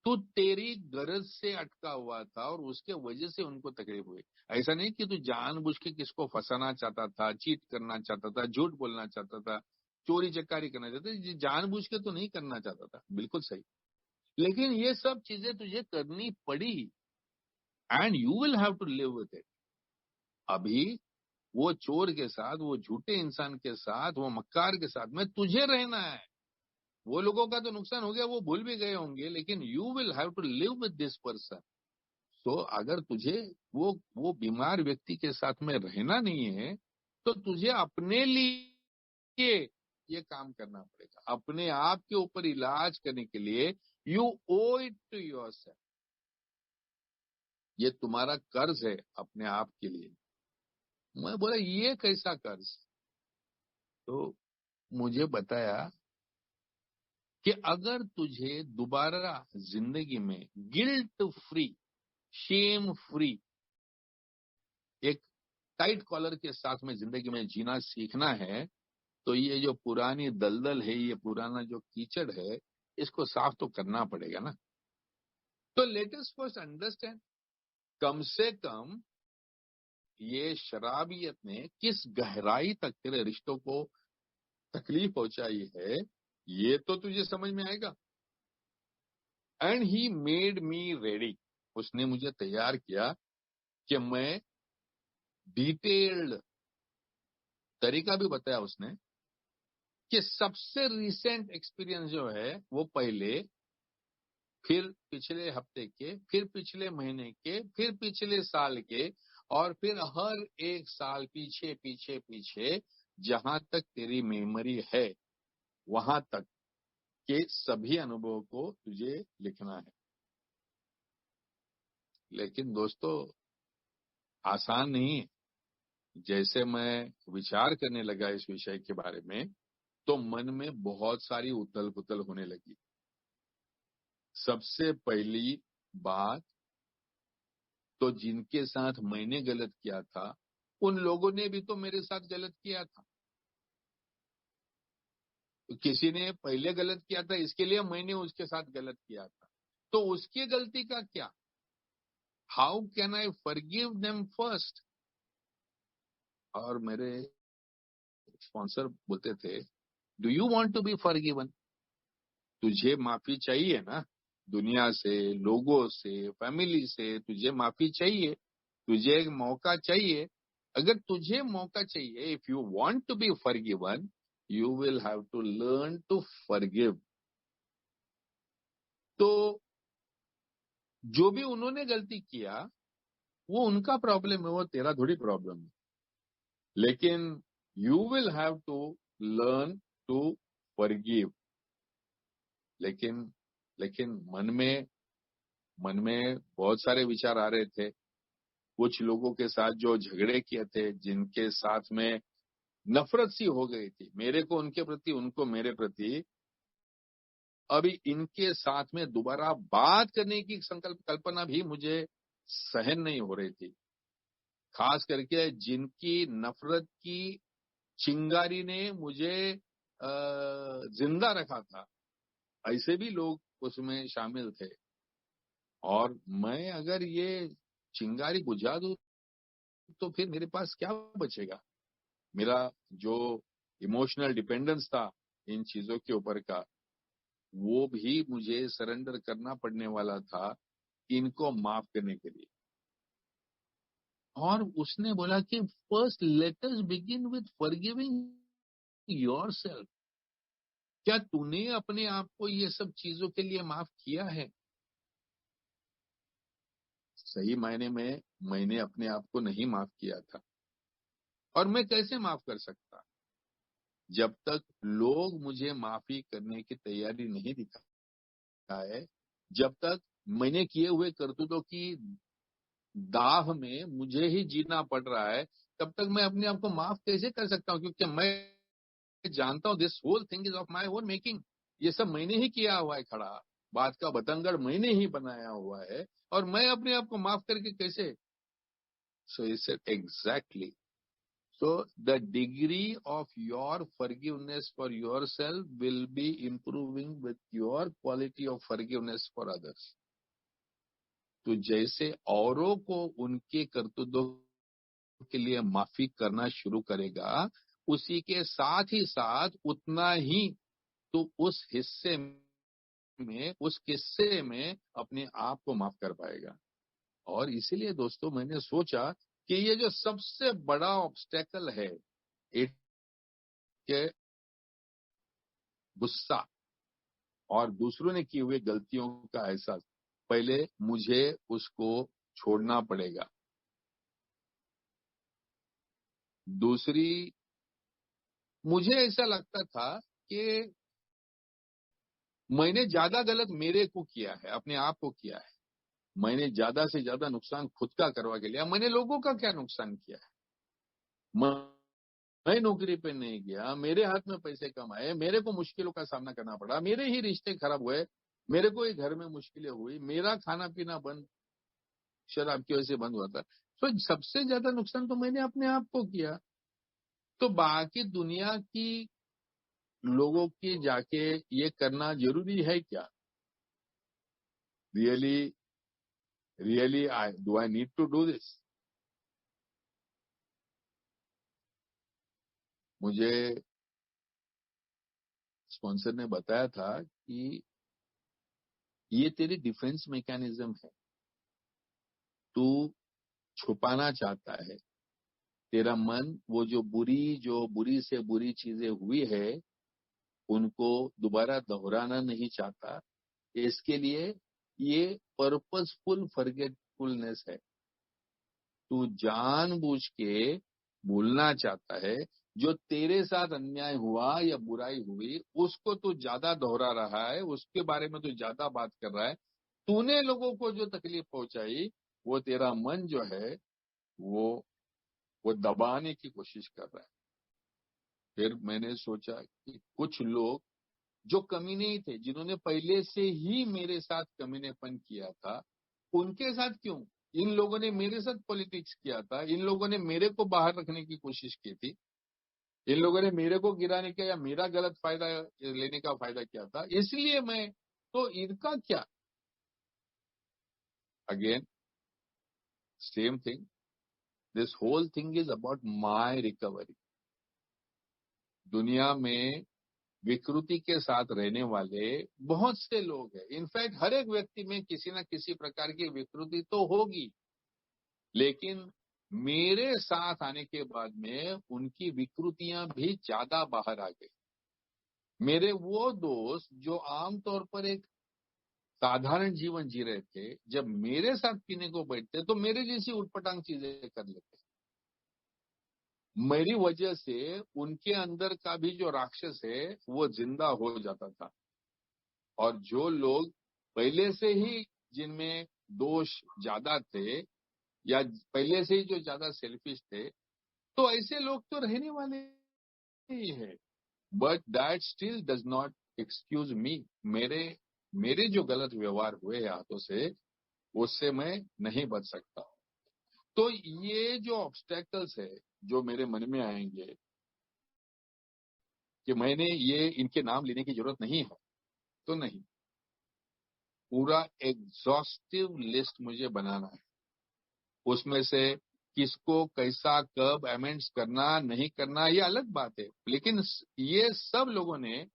तू तेरी गरज से अटका हुआ था और उसके वजह से उनको तकलीफ हुई। ऐसा नहीं कि तू जानबूझ के किसको फंसाना चाहता था, चीट करना चाहता था, झूठ बोलना चाहता था, चोरी चकारी करना चाहता था। ये जानबूझ के तो नहीं करना चाहता था, बिल्कुल सही। लेकिन ये सब चीजें तुझे करनी पड़ी and you will have to live with it. अभी वो चोर के साथ, वो झूठे इंसान के साथ, वो मक्कार के साथ में तुझे रहना है। वो लोगों का तो नुकसान हो गया, वो भूल भी गए होंगे, लेकिन you will have to live with this person. तो अगर तुझे वो बीमार व्यक्ति के साथ में रहना नहीं है तो तुझे अपने लिए ये काम करना पड़ेगा। अपने आप के ऊपर इलाज करने के लिए you owe it to yourself. ये तुम्हारा कर्ज है अपने आप के लिए। मैं बोला ये कैसा कर्ज? तो मुझे बताया कि अगर तुझे दोबारा जिंदगी में गिल्ट फ्री, शेम फ्री, एक टाइट कॉलर के साथ में जिंदगी में जीना सीखना है, तो ये जो पुरानी दलदल है, ये पुराना जो कीचड़ है, इसको साफ तो करना पड़ेगा ना। तो लेट अस फर्स्ट अंडरस्टैंड, कम से कम ये शराबियत ने किस गहराई तक तेरे रिश्तों को तकलीफ पहुंचाई है, ये तो तुझे समझ में आएगा। And he made me ready, उसने मुझे तैयार किया कि मैं डिटेल्ड तरीका भी बताया उसने कि सबसे रिसेंट एक्सपीरियंस जो है वो पहले, फिर पिछले हफ्ते के, फिर पिछले महीने के, फिर पिछले साल के, और फिर हर एक साल पीछे पीछे पीछे, जहां तक तेरी मेमोरी है वहां तक के सभी अनुभवों को तुझे लिखना है। लेकिन दोस्तों आसान नहीं है। जैसे मैं विचार करने लगा इस विषय के बारे में तो मन में बहुत सारी उथल पुथल होने लगी। सबसे पहली बात तो जिनके साथ मैंने गलत किया था उन लोगों ने भी तो मेरे साथ गलत किया था। तो किसी ने पहले गलत किया था, इसके लिए मैंने उसके साथ गलत किया था, तो उसकी गलती का क्या? How can I forgive them first? और मेरे स्पॉन्सर बोलते थे do you want to be forgiven? तुझे माफी चाहिए ना, दुनिया से, लोगों से, फैमिली से तुझे माफी चाहिए, तुझे एक मौका चाहिए। अगर तुझे मौका चाहिए, if you want to be forgiven, you will have to learn to forgive. तो जो भी उन्होंने गलती किया वो उनका प्रॉब्लम है, वो तेरा थोड़ी प्रॉब्लम है। लेकिन you will have to learn to forgive. लेकिन लेकिन मन में बहुत सारे विचार आ रहे थे। कुछ लोगों के साथ जो झगड़े किए थे, जिनके साथ में नफरत सी हो गई थी, मेरे को उनके प्रति, उनको मेरे प्रति, अभी इनके साथ में दोबारा बात करने की कल्पना भी मुझे सहन नहीं हो रही थी। खास करके जिनकी नफरत की चिंगारी ने मुझे जिंदा रखा था, ऐसे भी लोग उसमें शामिल थे। और मैं अगर ये चिंगारी बुझा दूं तो फिर मेरे पास क्या बचेगा? मेरा जो इमोशनल डिपेंडेंस था इन चीजों के ऊपर का, वो भी मुझे सरेंडर करना पड़ने वाला था इनको माफ करने के लिए। और उसने बोला कि first let us begin with forgiving yourself. क्या तूने अपने आप को ये सब चीजों के लिए माफ किया है? सही मायने में मैंने अपने आप को नहीं माफ किया था। और मैं कैसे माफ कर सकता जब तक लोग मुझे माफी करने की तैयारी नहीं दिखाए, जब तक मैंने किए हुए करतूतों की दाह में मुझे ही जीना पड़ रहा है, तब तक मैं अपने आप को माफ कैसे कर सकता हूँ? क्योंकि मैं जानता हूँ this whole thing is of my own making. ये सब मैंने ही किया हुआ है, खड़ा बात का बतंगड़ मैंने ही बनाया हुआ है, और मैं अपने आप को माफ करके कैसे? So he said exactly. So the degree of your forgiveness for yourself will be improving with your quality of forgiveness for others. तो जैसे औरों को उनके करतूतों के लिए माफी करना शुरू करेगा, उसी के साथ ही साथ उतना ही तो उस हिस्से में, उस किस्से में अपने आप को माफ कर पाएगा। और इसीलिए दोस्तों मैंने सोचा कि ये जो सबसे बड़ा ऑब्स्टेकल है, एक के गुस्सा और दूसरों ने किए हुए गलतियों का एहसास, पहले मुझे उसको छोड़ना पड़ेगा। दूसरी, मुझे ऐसा लगता था कि मैंने ज्यादा गलत मेरे को किया है, अपने आप को किया है। मैंने ज्यादा से ज्यादा नुकसान खुद का करवा के लिया। मैंने लोगों का क्या नुकसान किया है? मैं नौकरी पे नहीं गया, मेरे हाथ में पैसे कम आए, मेरे को मुश्किलों का सामना करना पड़ा, मेरे ही रिश्ते खराब हुए, मेरे को ही घर में मुश्किलें हुई, मेरा खाना पीना बंद, शराब की वजह से बंद हुआ था। तो सबसे ज्यादा नुकसान तो मैंने अपने आप को किया। तो बाकी दुनिया की लोगों की जाके ये करना जरूरी है क्या? Really really I need to do this? मुझे स्पॉन्सर ने बताया था कि ये तेरी डिफेंस मैकेनिज्म है, तू छुपाना चाहता है। तेरा मन वो जो बुरी से बुरी चीजें हुई है उनको दोबारा दोहराना नहीं चाहता। इसके लिए ये पर्पसफुल फॉरगेटफुलनेस है। तू जानबूझ के भूलना चाहता है। जो तेरे साथ अन्याय हुआ या बुराई हुई उसको तू ज्यादा दोहरा रहा है, उसके बारे में तू ज्यादा बात कर रहा है। तूने लोगों को जो तकलीफ पहुंचाई वो तेरा मन जो है वो वो दबाने की कोशिश कर रहा है। फिर मैंने सोचा कि कुछ लोग जो कमीने ही थे, जिन्होंने पहले से ही मेरे साथ कमीनेपन किया था, उनके साथ क्यों? इन लोगों ने मेरे साथ पॉलिटिक्स किया था, इन लोगों ने मेरे को बाहर रखने की कोशिश की थी, इन लोगों ने मेरे को गिराने का या मेरा गलत फायदा लेने का फायदा किया था, इसलिए मैं, तो इनका क्या? Again same thing, this whole thing is about my recovery. दुनिया में विकृति के साथ रहने वाले बहुत से लोग हैं। इनफैक्ट हर एक व्यक्ति में किसी न किसी प्रकार की विकृति तो होगी, लेकिन मेरे साथ आने के बाद में उनकी विकृतियां भी ज्यादा बाहर आ गई। मेरे वो दोस्त जो आमतौर पर एक साधारण जीवन जी रहे थे, जब मेरे साथ पीने को बैठते तो मेरे जैसी उटपटांग चीजें कर लेते। मेरी वजह से उनके अंदर का भी जो राक्षस है वो जिंदा हो जाता था। और जो लोग पहले से ही जिनमें दोष ज्यादा थे या पहले से ही जो ज्यादा सेल्फिश थे, तो ऐसे लोग तो रहने वाले ही है। But that still does not excuse me, मेरे जो गलत व्यवहार हुए हाथों से, उससे मैं नहीं बच सकता। तो ये जो ऑब्स्टेकल्स है जो मेरे मन में आएंगे कि मैंने ये इनके नाम लेने की जरूरत नहीं है, तो नहीं, पूरा एग्जॉस्टिव लिस्ट मुझे बनाना है। उसमें से किसको कैसा कब अमेंड्स करना नहीं करना ये अलग बात है, लेकिन ये सब लोगों ने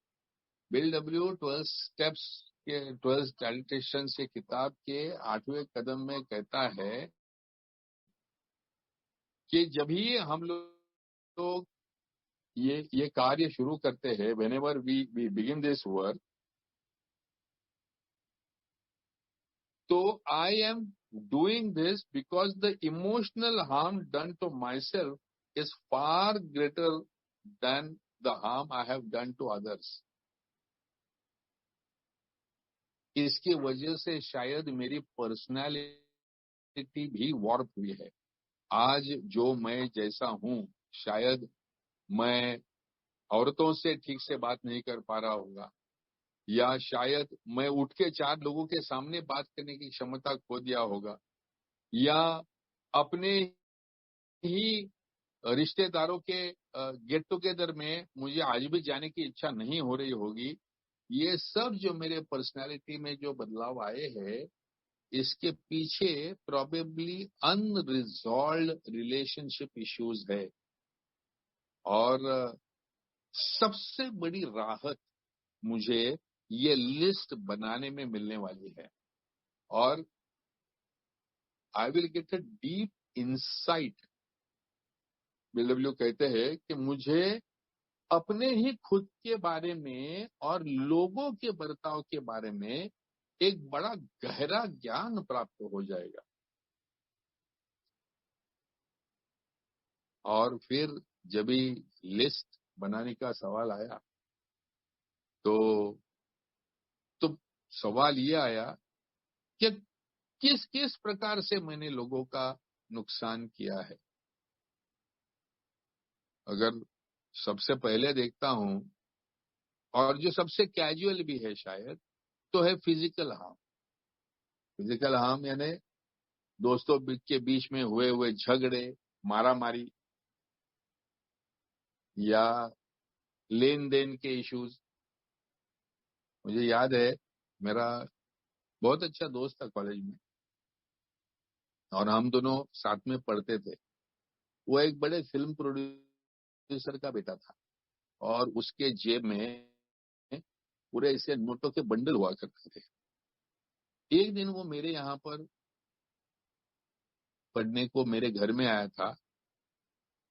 बिल डब्ल्यू 12 स्टेप्स के 12 सैल्यूटेशंस के किताब के 8वें कदम में कहता है कि जब ही हम लोग ये कार्य शुरू करते हैं, whenever we begin this work, तो I am doing this because the emotional harm done to myself is far greater than the harm I have done to others. इसकी वजह से शायद मेरी पर्सनैलिटी भी वॉर्प हुई है। आज जो मैं जैसा हूं, शायद मैं औरतों से ठीक से बात नहीं कर पा रहा होगा, या शायद मैं उठ के 4 लोगों के सामने बात करने की क्षमता खो दिया होगा, या अपने ही रिश्तेदारों के गेट टुगेदर में मुझे आज भी जाने की इच्छा नहीं हो रही होगी। ये सब जो मेरे पर्सनालिटी में जो बदलाव आए हैं, इसके पीछे प्रोबेबली अनरिजॉल्व रिलेशनशिप इश्यूज है। और सबसे बड़ी राहत मुझे ये लिस्ट बनाने में मिलने वाली है, और I will get a deep insight. BW कहते हैं कि मुझे अपने ही खुद के बारे में और लोगों के बर्ताव के बारे में एक बड़ा गहरा ज्ञान प्राप्त हो जाएगा। और फिर जब ही लिस्ट बनाने का सवाल आया, तो सवाल ये आया कि किस किस प्रकार से मैंने लोगों का नुकसान किया है। अगर सबसे पहले देखता हूं, और जो सबसे कैजुअल भी है शायद, तो है फिजिकल हार्म। फिजिकल हार्म यानी दोस्तों के बीच में हुए झगड़े, मारामारी, या लेन देन के इश्यूज। मुझे याद है, मेरा बहुत अच्छा दोस्त था कॉलेज में, और हम दोनों साथ में पढ़ते थे। वो एक बड़े फिल्म प्रोड्यूसर का बेटा था, और उसके जेब में पूरे ऐसे नोटों के बंडल हुआ करते थे। एक दिन वो मेरे यहाँ पर पढ़ने को मेरे घर में आया था,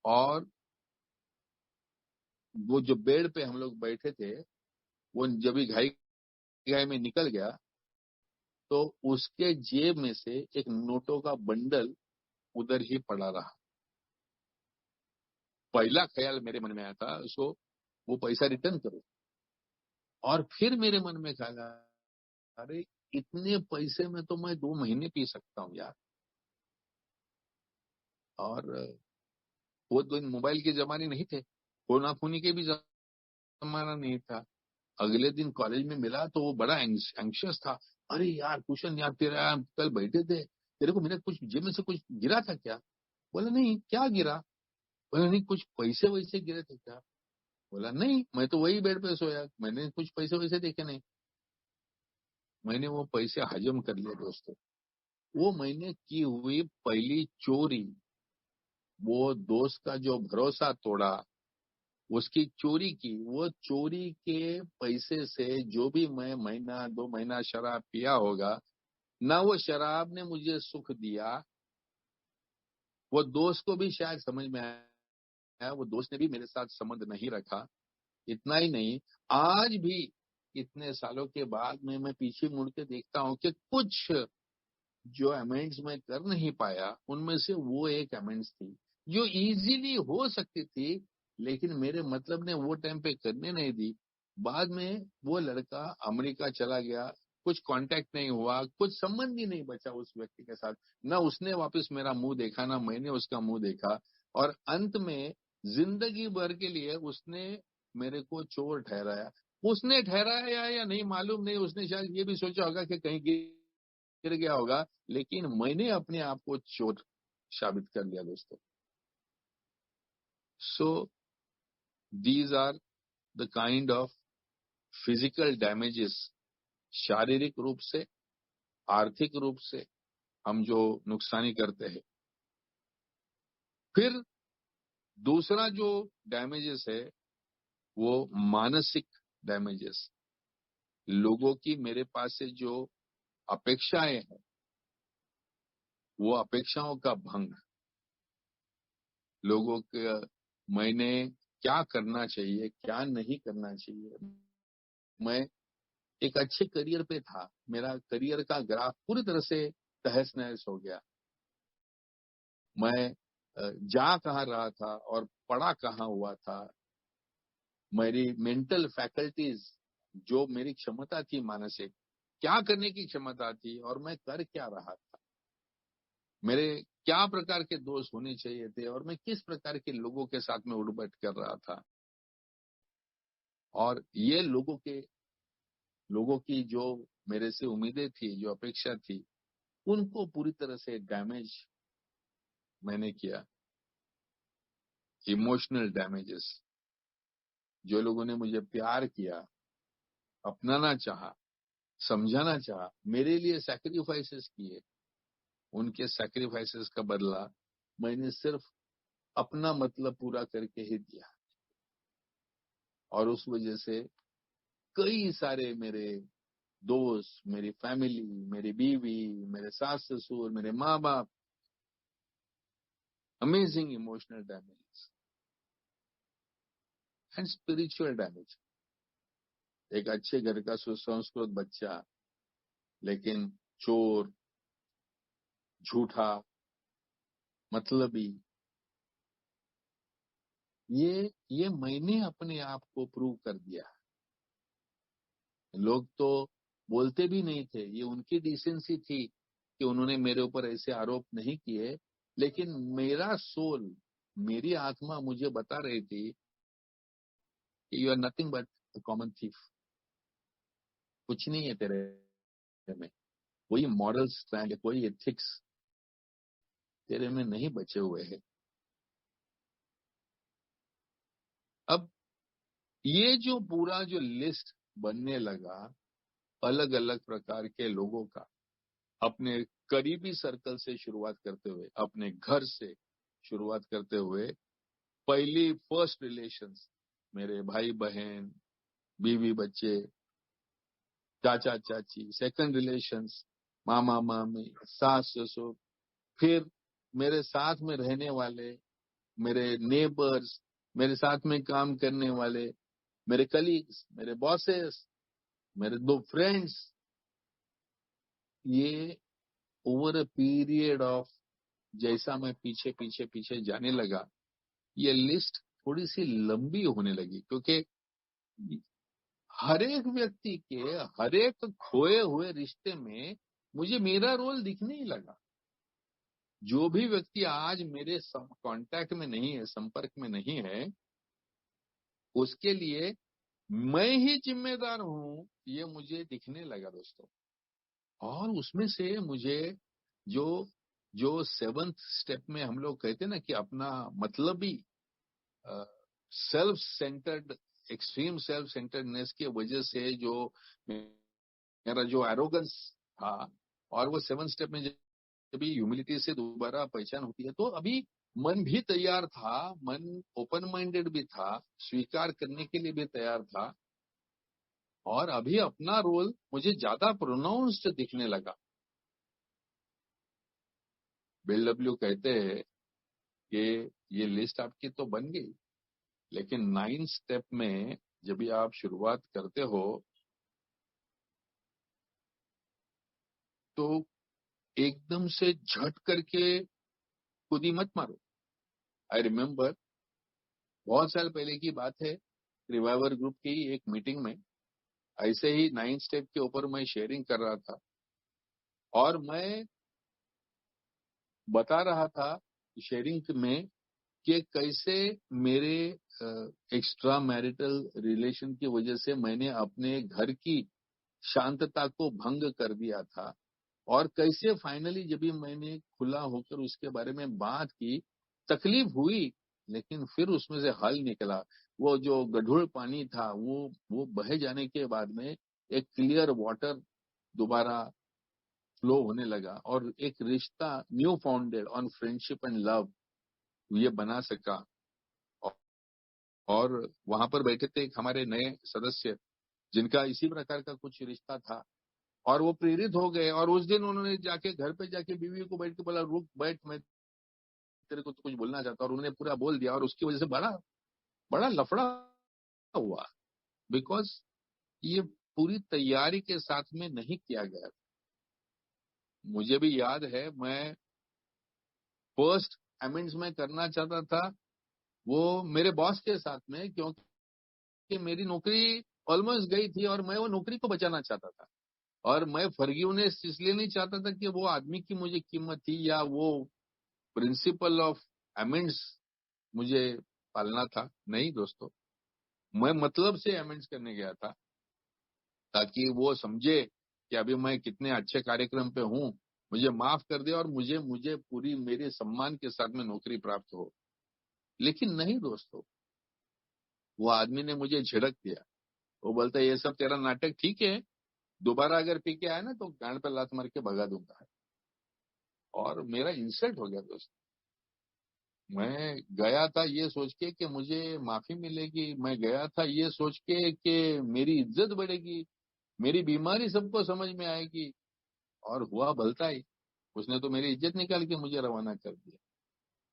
और वो जो बेड पे हम लोग बैठे थे, वो जब भी घाई घाई में निकल गया, तो उसके जेब में से एक नोटों का बंडल उधर ही पड़ा रहा। पहला ख्याल मेरे मन में आया था, उसको वो पैसा रिटर्न करो। और फिर मेरे मन में ख्याल आया, अरे इतने पैसे में तो मैं 2 महीने पी सकता हूँ यार। और वो तो मोबाइल के जमाने नहीं थे, फोना फोनी के भी जमाना नहीं था। अगले दिन कॉलेज में मिला तो वो बड़ा एंक्शियस था। अरे यार कुशन यार, तेरा कल बैठे थे, तेरे को मैंने कुछ जेब में से कुछ गिरा था क्या? बोला नहीं, क्या गिरा? बोला नहीं, कुछ पैसे वैसे गिरे थे क्या? बोला नहीं, मैं तो वही बेड पे सोया, मैंने कुछ पैसे वैसे देखे नहीं। मैंने वो पैसे हजम कर लिए दोस्तों। वो मैंने की हुई पहली चोरी, वो दोस्त का जो भरोसा तोड़ा, उसकी चोरी की, वो चोरी के पैसे से जो भी मैं महीना 2 महीना शराब पिया होगा, ना वो शराब ने मुझे सुख दिया, वो दोस्त को भी शायद समझ में आया, वो दोस्त ने भी मेरे साथ संबंध नहीं रखा। इतना ही नहीं, आज भी इतने सालों के बाद में मैं पीछे मुड़ के देखता हूँ कि कुछ जो अमेंड्स मैं कर नहीं पाया, उनमें से वो एक अमेंड्स थी जो इजीली हो सकती थी, लेकिन मेरे मतलब ने वो टाइम पे करने नहीं दी। बाद में वो लड़का अमेरिका चला गया, कुछ कांटेक्ट नहीं हुआ, कुछ संबंध ही नहीं बचा उस व्यक्ति के साथ। ना उसने वापस मेरा मुंह देखा, ना मैंने उसका मुंह देखा, और अंत में जिंदगी भर के लिए उसने मेरे को चोर ठहराया। उसने ठहराया या नहीं मालूम नहीं, उसने शायद ये भी सोचा होगा कि कहीं गिर गया होगा, लेकिन मैंने अपने आप को चोट साबित कर लिया दोस्तों। So these are the kind of physical damages, शारीरिक रूप से, आर्थिक रूप से हम जो नुकसानी करते हैं। फिर दूसरा जो डैमेजेस है वो मानसिक डैमेजेस। लोगों की मेरे पास से जो अपेक्षाएं हैं, वो अपेक्षाओं का भंग। लोगों के मैंने क्या करना चाहिए, क्या नहीं करना चाहिए। मैं एक अच्छे करियर पे था, मेरा करियर का ग्राफ पूरी तरह से तहस नहस हो गया। मैं जा कहाँ रहा था और पढ़ा कहाँ हुआ था। मेरी मेंटल फैकल्टीज, जो मेरी क्षमता थी मानसिक, क्या करने की क्षमता थी और मैं कर क्या रहा था, मेरे क्या प्रकार के दोस्त होने चाहिए थे और मैं किस प्रकार के लोगों के साथ में उठबैठ कर रहा था। और ये लोगों की जो मेरे से उम्मीदें थी, जो अपेक्षा थी, उनको पूरी तरह से डैमेज मैंने किया। Emotional damages. जो लोगों ने मुझे प्यार किया, अपनाना चाहा, समझाना चाहा, मेरे लिए सैक्रिफाइसेस किए, उनके सैक्रिफाइसेस का बदला मैंने सिर्फ अपना मतलब पूरा करके ही दिया। और उस वजह से कई सारे मेरे दोस्त, मेरी फैमिली, मेरी बीवी, मेरे सास ससुर, मेरे माँ बाप, amazing emotional damage and spiritual damage. एक अच्छे घर का सुसंस्कृत बच्चा, लेकिन चोर, झूठा, मतलबी, ये मैंने अपने आप को प्रूव कर दिया। लोग तो बोलते भी नहीं थे, ये उनकी डिसेंसी थी कि उन्होंने मेरे ऊपर ऐसे आरोप नहीं किए, लेकिन मेरा सोल, मेरी आत्मा मुझे बता रही थी कि you are nothing but a common thief. कुछ नहीं है तेरे में, कोई मॉरल स्टैंड, कोई एथिक्स तेरे में नहीं बचे हुए हैं। अब ये जो पूरा जो लिस्ट बनने लगा अलग अलग प्रकार के लोगों का, अपने करीबी सर्कल से शुरुआत करते हुए, अपने घर से शुरुआत करते हुए, पहली फर्स्ट रिलेशंस, मेरे भाई बहन, बीवी बच्चे, चाचा चाची, सेकंड रिलेशंस, मामा मामी, सास ससुर, फिर मेरे साथ में रहने वाले, मेरे नेबर्स, मेरे साथ में काम करने वाले, मेरे कलीग्स, मेरे बॉसेस, मेरे दो फ्रेंड्स। ये ओवर अ पीरियड ऑफ, जैसा मैं पीछे पीछे पीछे जाने लगा, ये लिस्ट थोड़ी सी लंबी होने लगी, क्योंकि हर एक व्यक्ति के हर एक खोए हुए रिश्ते में मुझे मेरा रोल दिखने ही लगा। जो भी व्यक्ति आज मेरे कांटेक्ट में नहीं है, संपर्क में नहीं है, उसके लिए मैं ही जिम्मेदार हूं, ये मुझे दिखने लगा दोस्तों। और उसमें से मुझे जो जो सेवंथ स्टेप में हम लोग कहते हैं ना कि अपना मतलबी, self centred, extreme self centredness की वजह से जो मेरा जो एरोगेंस था, और वो सेवन स्टेप में जब ह्यूमिलिटी से दोबारा पहचान होती है, तो अभी मन भी तैयार था, मन ओपन माइंडेड भी था, स्वीकार करने के लिए भी तैयार था। और अभी अपना रोल मुझे ज्यादा प्रोनाउंस्ड दिखने लगा। बिल डब्ल्यू कहते हैं कि ये लिस्ट आपकी तो बन गई, लेकिन 9 स्टेप में जब भी आप शुरुआत करते हो तो एकदम से झट करके खुद ही मत मारो। आई रिमेम्बर, बहुत साल पहले की बात है, रिवाइवर ग्रुप की एक मीटिंग में ऐसे ही 9 स्टेप के ऊपर मैं शेयरिंग कर रहा था, और मैं बता रहा था शेयरिंग में कि कैसे मेरे एक्स्ट्रा मैरिटल रिलेशन की वजह से मैंने अपने घर की शांतता को भंग कर दिया था, और कैसे फाइनली जब भी मैंने खुला होकर उसके बारे में बात की, तकलीफ हुई, लेकिन फिर उसमें से हल निकला। वो जो गढ़ुड़ पानी था वो बह जाने के बाद में एक क्लियर वाटर दोबारा फ्लो होने लगा, और एक रिश्ता new founded on friendship and love ये बना सका। और वहां पर बैठे थे एक हमारे नए सदस्य जिनका इसी प्रकार का कुछ रिश्ता था, और वो प्रेरित हो गए, और उस दिन उन्होंने जाके घर पे जाके बीवी को बैठ के बोला, रुक बैठ, मैं तेरे को तो कुछ बोलना चाहता हूं। और उन्होंने पूरा बोल दिया, और उसकी वजह से बड़ा बड़ा लफड़ा हुआ, बिकॉज ये पूरी तैयारी के साथ में नहीं किया गया। मुझे भी याद है, मैं फर्स्ट अमेंड्स में करना चाहता था वो मेरे बॉस के साथ में, क्योंकि मेरी नौकरी ऑलमोस्ट गई थी और मैं वो नौकरी को बचाना चाहता था। और मैं फॉरगिवनेस इसलिए नहीं चाहता था कि वो आदमी की मुझे कीमत थी, या वो प्रिंसिपल ऑफ अमेंड्स मुझे पालना था। नहीं दोस्तों, मैं मतलब से अमेंड्स करने गया था, ताकि वो समझे कि अभी मैं कितने अच्छे कार्यक्रम पे हूँ, मुझे माफ कर दे, और मुझे मुझे पूरी मेरे सम्मान के साथ में नौकरी प्राप्त हो। लेकिन नहीं दोस्तों, वो आदमी ने मुझे झिड़क दिया। वो बोलता है, ये सब तेरा नाटक ठीक है, दोबारा अगर पी के आया ना तो गांड पे लात मार के भगा दूंगा। और मेरा इंसल्ट हो गया दोस्त। मैं गया था ये सोच के कि मुझे माफी मिलेगी, मैं गया था ये सोच के कि मेरी इज्जत बढ़ेगी, मेरी बीमारी सबको समझ में आएगी, और हुआ भलता ही। उसने तो मेरी इज्जत निकाल के मुझे रवाना कर दिया।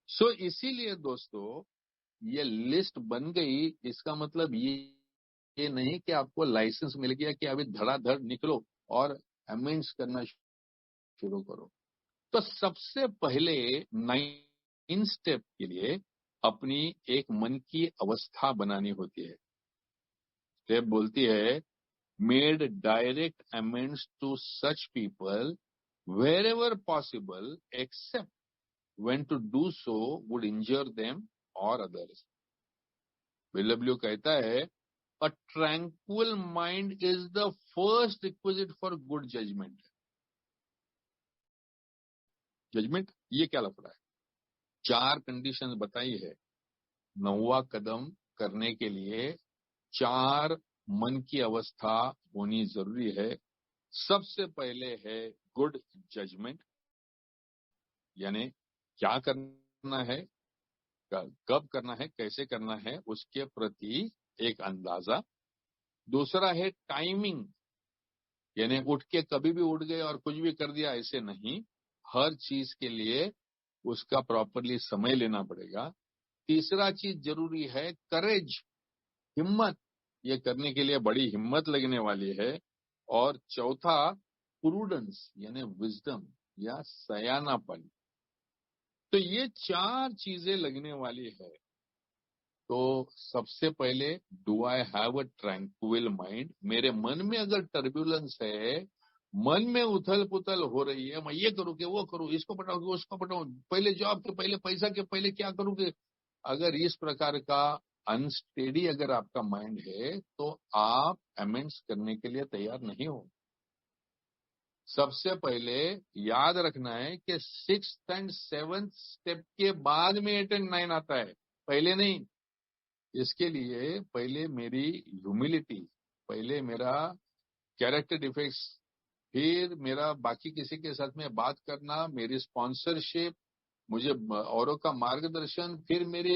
सो इसीलिए दोस्तों, ये लिस्ट बन गई, इसका मतलब ये नहीं कि आपको लाइसेंस मिल गया कि अभी धड़ाधड़ निकलो और अमेंड्स करना शुरू करो। तो सबसे पहले 9 स्टेप के लिए अपनी एक मन की अवस्था बनानी होती है। स्टेप बोलती है, made direct amends to such people wherever possible, except when to do so would injure them or others. BW कहता है, a tranquil mind is the first requisite for good judgment. Judgement ये क्या लफड़ा है? 4 कंडीशंस बताई है 9वां कदम करने के लिए। 4 मन की अवस्था होनी जरूरी है। सबसे पहले है गुड जजमेंट, यानी क्या करना है, कब करना है, कैसे करना है, उसके प्रति एक अंदाजा। दूसरा है टाइमिंग, यानी उठ के कभी भी उठ गए और कुछ भी कर दिया, ऐसे नहीं, हर चीज के लिए उसका प्रॉपरली समय लेना पड़ेगा। तीसरा चीज जरूरी है करेज, हिम्मत, ये करने के लिए बड़ी हिम्मत लगने वाली है। और चौथा प्रूडेंस, यानी विजडम या सयानापन। तो ये 4 चीजें लगने वाली है। तो सबसे पहले, do I have a tranquil mind? मेरे मन में अगर टर्बुलेंस है, मन में उथल पुथल हो रही है, मैं ये करूँ कि वो करूँ, इसको पटाऊँ उसको पटाऊँ, पहले जॉब के पहले पैसा के पहले क्या करूँ कि, अगर इस प्रकार का अनस्टेडी अगर आपका माइंड है तो आप अमेंड्स करने के लिए तैयार नहीं हो। सबसे पहले याद रखना है कि 6th एंड 7th स्टेप के बाद में 8 एंड 9 आता है, पहले नहीं। इसके लिए पहले मेरी ह्यूमिलिटी, पहले मेरा कैरेक्टर डिफेक्ट्स, फिर मेरा बाकी किसी के साथ में बात करना, मेरी स्पॉन्सरशिप, मुझे औरों का मार्गदर्शन, फिर मेरे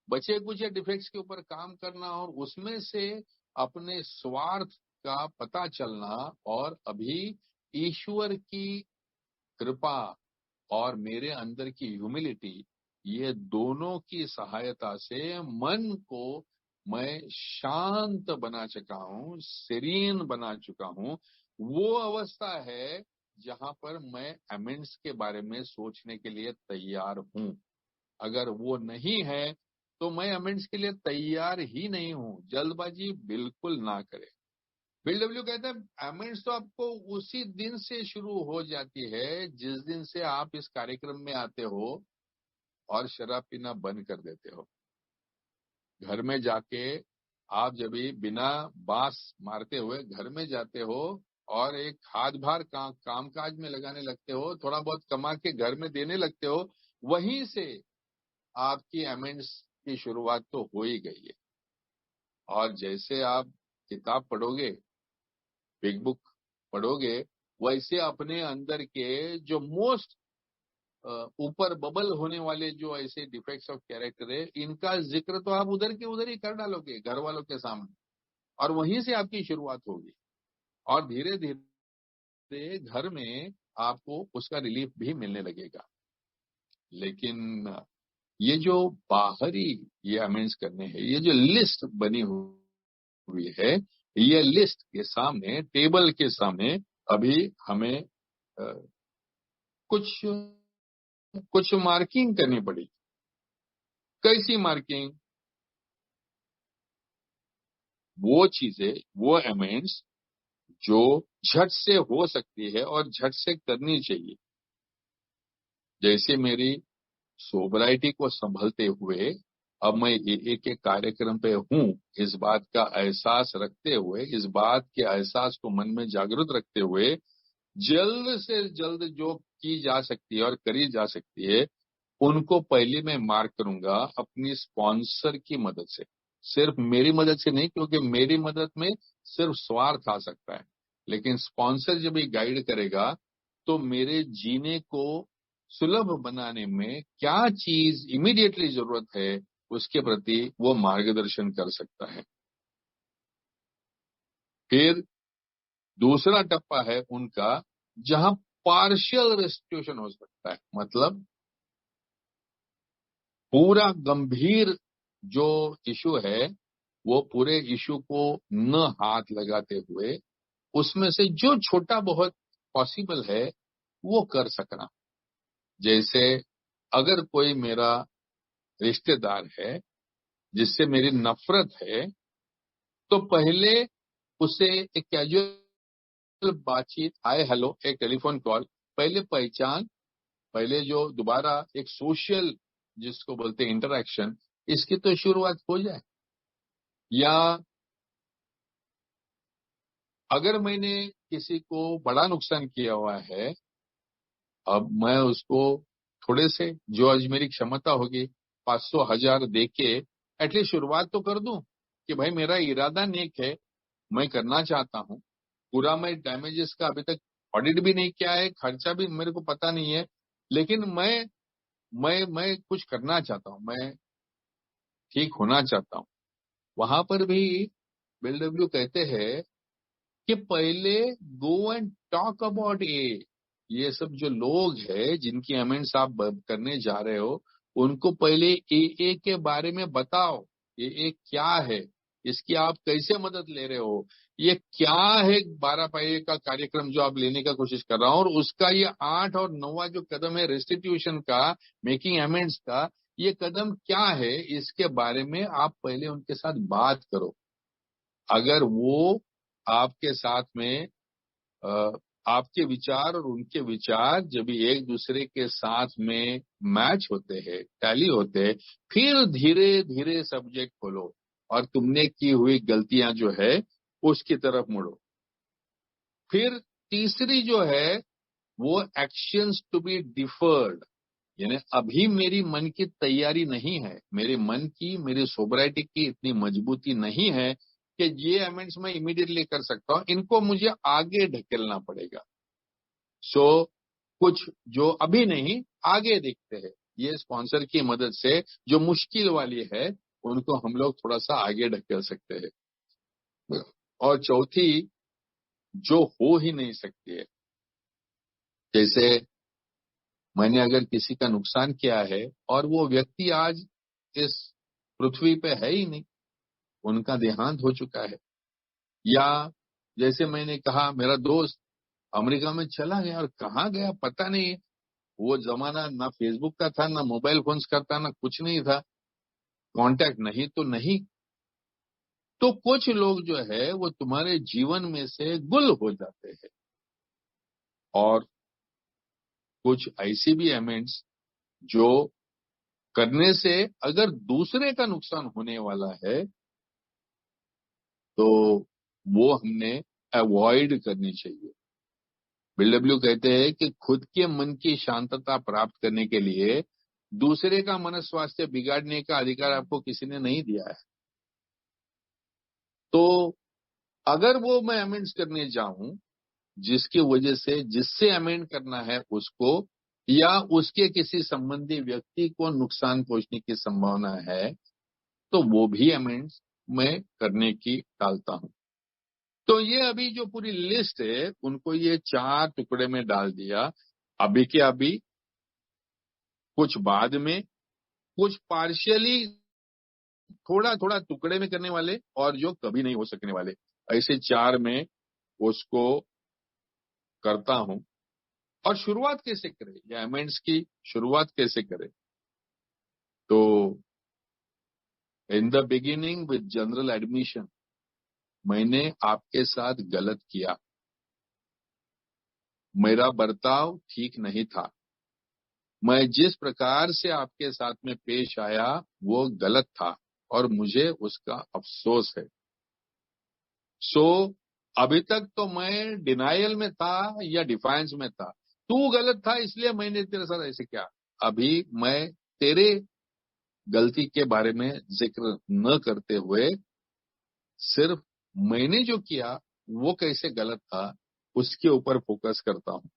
बचे कुछ डिफेक्ट्स के ऊपर काम करना, और उसमें से अपने स्वार्थ का पता चलना, और अभी ईश्वर की कृपा और मेरे अंदर की ह्यूमिलिटी, ये दोनों की सहायता से मन को मैं शांत बना चुका हूँ, सेरीन बना चुका हूँ। वो अवस्था है जहां पर मैं अमेंड्स के बारे में सोचने के लिए तैयार हूँ। अगर वो नहीं है तो मैं अमेंड्स के लिए तैयार ही नहीं हूँ। जल्दबाजी बिल्कुल ना करें। बिल डब्ल्यू कहता है, अमेंड्स तो आपको उसी दिन से शुरू हो जाती है जिस दिन से आप इस कार्यक्रम में आते हो। और शराब पीना बंद कर देते हो। घर में जाके आप जब भी बिना बांस मारते हुए घर में जाते हो और एक हाथ भार काम काज में लगाने लगते हो, थोड़ा बहुत कमा के घर में देने लगते हो, वहीं से आपकी अमेंड्स की शुरुआत तो हो ही गई है। और जैसे आप किताब पढ़ोगे, बिग बुक पढ़ोगे, वैसे अपने अंदर के जो मोस्ट ऊपर बबल होने वाले जो ऐसे डिफेक्ट्स ऑफ कैरेक्टर है, इनका जिक्र तो आप उधर के उधर ही कर डालोगे घर वालों के सामने, और वहीं से आपकी शुरुआत होगी। और धीरे धीरे घर में आपको उसका रिलीफ भी मिलने लगेगा। लेकिन ये जो बाहरी ये अमेंड्स करने हैं, ये जो लिस्ट बनी हुई है, ये लिस्ट के सामने, टेबल के सामने अभी हमें कुछ कुछ मार्किंग करनी पड़ेगी। कैसी मार्किंग? वो चीजें, वो अमेंड्स जो झट से हो सकती है और झट से करनी चाहिए। जैसे मेरी सोबराइटी को संभलते हुए अब मैं एक एक कार्यक्रम पे हूँ, इस बात का एहसास रखते हुए, इस बात के एहसास को मन में जागृत रखते हुए, जल्द से जल्द जो की जा सकती है और करी जा सकती है, उनको पहले मैं मार्क करूंगा अपनी स्पॉन्सर की मदद से। सिर्फ मेरी मदद से नहीं, क्योंकि मेरी मदद में सिर्फ स्वार्थ आ सकता है, लेकिन स्पॉन्सर जब ये गाइड करेगा तो मेरे जीने को सुलभ बनाने में क्या चीज इमीडिएटली जरूरत है, उसके प्रति वो मार्गदर्शन कर सकता है। फिर दूसरा टप्पा है उनका, जहां पार्शियल रेस्टिट्यूशन हो सकता है, मतलब पूरा गंभीर जो इशू है, वो पूरे इशू को न हाथ लगाते हुए उसमें से जो छोटा बहुत पॉसिबल है वो कर सकना। जैसे अगर कोई मेरा रिश्तेदार है जिससे मेरी नफरत है, तो पहले उसे एक कैजुअल बातचीत, हाय हेलो, एक टेलीफोन कॉल, पहले पहचान, पहले जो दोबारा एक सोशल जिसको बोलते हैं इंटरेक्शन, इसकी तो शुरुआत हो जाए। या अगर मैंने किसी को बड़ा नुकसान किया हुआ है, अब मैं उसको थोड़े से, जो आज मेरी क्षमता होगी, 500 1000 दे के एटलीस्ट शुरुआत तो कर दूं कि भाई मेरा इरादा नेक है, मैं करना चाहता हूं। पूरा मैं डैमेजेस का अभी तक ऑडिट भी नहीं किया है, खर्चा भी मेरे को पता नहीं है, लेकिन मैं कुछ करना चाहता हूं, मैं ठीक होना चाहता हूं। वहां पर भी बिलडब्ल्यू कहते हैं कि पहले गो एंड टॉक अबाउट ये सब जो लोग हैं जिनकी अमेंड्स आप करने जा रहे हो, उनको पहले ए के बारे में बताओ। ए क्या है, इसकी आप कैसे मदद ले रहे हो, ये क्या है 12 पाए का कार्यक्रम जो आप लेने का कोशिश कर रहा हो, और उसका ये 8 और 9वां जो कदम है रेस्टिट्यूशन का, मेकिंग अमेंड्स का, ये कदम क्या है, इसके बारे में आप पहले उनके साथ बात करो। अगर वो आपके साथ में अ, आपके विचार और उनके विचार जब भी एक दूसरे के साथ में मैच होते हैं, टैली होते हैं, फिर धीरे धीरे सब्जेक्ट खोलो और तुमने की हुई गलतियां जो है उसकी तरफ मुड़ो। फिर तीसरी जो है वो एक्शंस टू बी डिफर्ड, यानी अभी मेरी मन की तैयारी नहीं है, मेरे मन की, मेरी सोबराइटी की इतनी मजबूती नहीं है कि ये अमेंड्स मैं इमीडिएटली कर सकता हूं, इनको मुझे आगे ढकेलना पड़ेगा। सो कुछ जो अभी नहीं, आगे देखते हैं, ये स्पॉन्सर की मदद से जो मुश्किल वाली है उनको हम लोग थोड़ा सा आगे ढकेल सकते हैं। और चौथी जो हो ही नहीं सकती है, जैसे मैंने अगर किसी का नुकसान किया है और वो व्यक्ति आज इस पृथ्वी पे है ही नहीं, उनका देहांत हो चुका है, या जैसे मैंने कहा मेरा दोस्त अमेरिका में चला गया और कहाँ गया पता नहीं है, वो जमाना ना फेसबुक का था, ना मोबाइल फोन्स का था, ना कुछ नहीं था, कांटेक्ट नहीं तो नहीं। तो कुछ लोग जो है वो तुम्हारे जीवन में से गुल हो जाते हैं, और कुछ ऐसी भी एमेंट्स जो करने से अगर दूसरे का नुकसान होने वाला है तो वो हमने अवॉइड करनी चाहिए। BW कहते हैं कि खुद के मन की शांतता प्राप्त करने के लिए दूसरे का मन स्वास्थ्य बिगाड़ने का अधिकार आपको किसी ने नहीं दिया है। तो अगर वो मैं अमेंड्स करने जाऊं जिसकी वजह से जिससे अमेंड करना है उसको या उसके किसी संबंधी व्यक्ति को नुकसान पहुंचने की संभावना है तो वो भी अमेंड्स मैं करने की टालता हूं। तो ये अभी जो पूरी लिस्ट है उनको ये 4 टुकड़े में डाल दिया, अभी के अभी, कुछ बाद में, कुछ पार्शियली थोड़ा थोड़ा टुकड़े में करने वाले और जो कभी नहीं हो सकने वाले, ऐसे 4 में उसको करता हूं। और शुरुआत कैसे करें या अमेंड्स की शुरुआत कैसे करें? तो in the beginning with general admission, मैंने आपके साथ गलत किया, मेरा बर्ताव ठीक नहीं था, मैं जिस प्रकार से आपके साथ में पेश आया वो गलत था और मुझे उसका अफसोस है। सो अभी तक तो मैं डिनायल में था या डिफायंस में था, तू गलत था इसलिए मैंने तेरे साथ ऐसे किया। अभी मैं तेरे गलती के बारे में जिक्र न करते हुए सिर्फ मैंने जो किया वो कैसे गलत था उसके ऊपर फोकस करता हूं।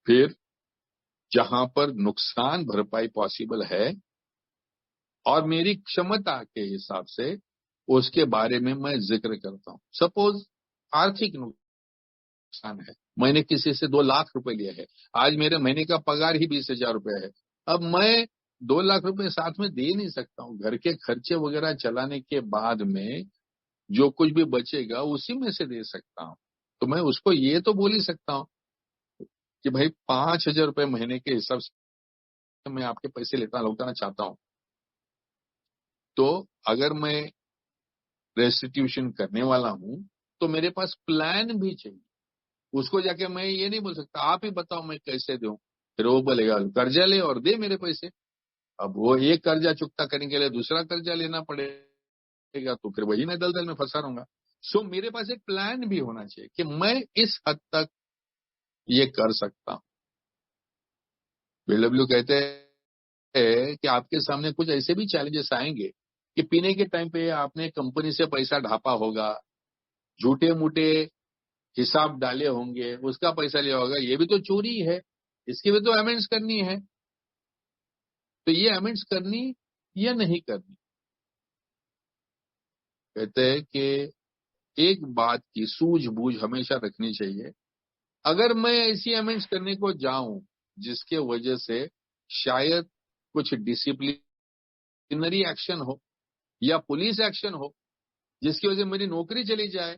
फिर जहां पर नुकसान भरपाई पॉसिबल है और मेरी क्षमता के हिसाब से उसके बारे में मैं जिक्र करता हूं। सपोज आर्थिक नुकसान है, मैंने किसी से 2 लाख रुपए लिए है, आज मेरे महीने का पगार ही 20,000 रुपए है। अब मैं 2 लाख रुपए साथ में दे नहीं सकता हूँ, घर के खर्चे वगैरह चलाने के बाद में जो कुछ भी बचेगा उसी में से दे सकता हूँ। तो मैं उसको ये तो बोल ही सकता हूँ कि भाई 5,000 रुपए महीने के हिसाब से मैं आपके पैसे लौटाना चाहता हूँ। तो अगर मैं रेस्टिट्यूशन करने वाला हूँ तो मेरे पास प्लान भी चाहिए। उसको जाके मैं ये नहीं बोल सकता आप ही बताओ मैं कैसे दूं, फिर वो बोलेगा कर्जा ले और दे मेरे पैसे। अब वो एक कर्जा चुकता करने के लिए दूसरा कर्जा लेना पड़ेगा, तो फिर वही मैं दलदल में फंसा रहूंगा। सो मेरे पास एक प्लान भी होना चाहिए कि मैं इस हद तक ये कर सकता हूँ। BW कहते हैं कि आपके सामने कुछ ऐसे भी चैलेंजेस आएंगे कि पीने के टाइम पे आपने कंपनी से पैसा ढापा होगा, झूठे मूठे हिसाब डाले होंगे, उसका पैसा लिया होगा, ये भी तो चोरी है, इसकी भी तो अमेंड्स करनी है। तो ये अमेंड्स करनी या नहीं करनी? कहते हैं कि एक बात की सूझबूझ हमेशा रखनी चाहिए। अगर मैं ऐसी अमेंड्स करने को जाऊं जिसके वजह से शायद कुछ डिसिप्लिनरी एक्शन हो या पुलिस एक्शन हो जिसकी वजह से मेरी नौकरी चली जाए,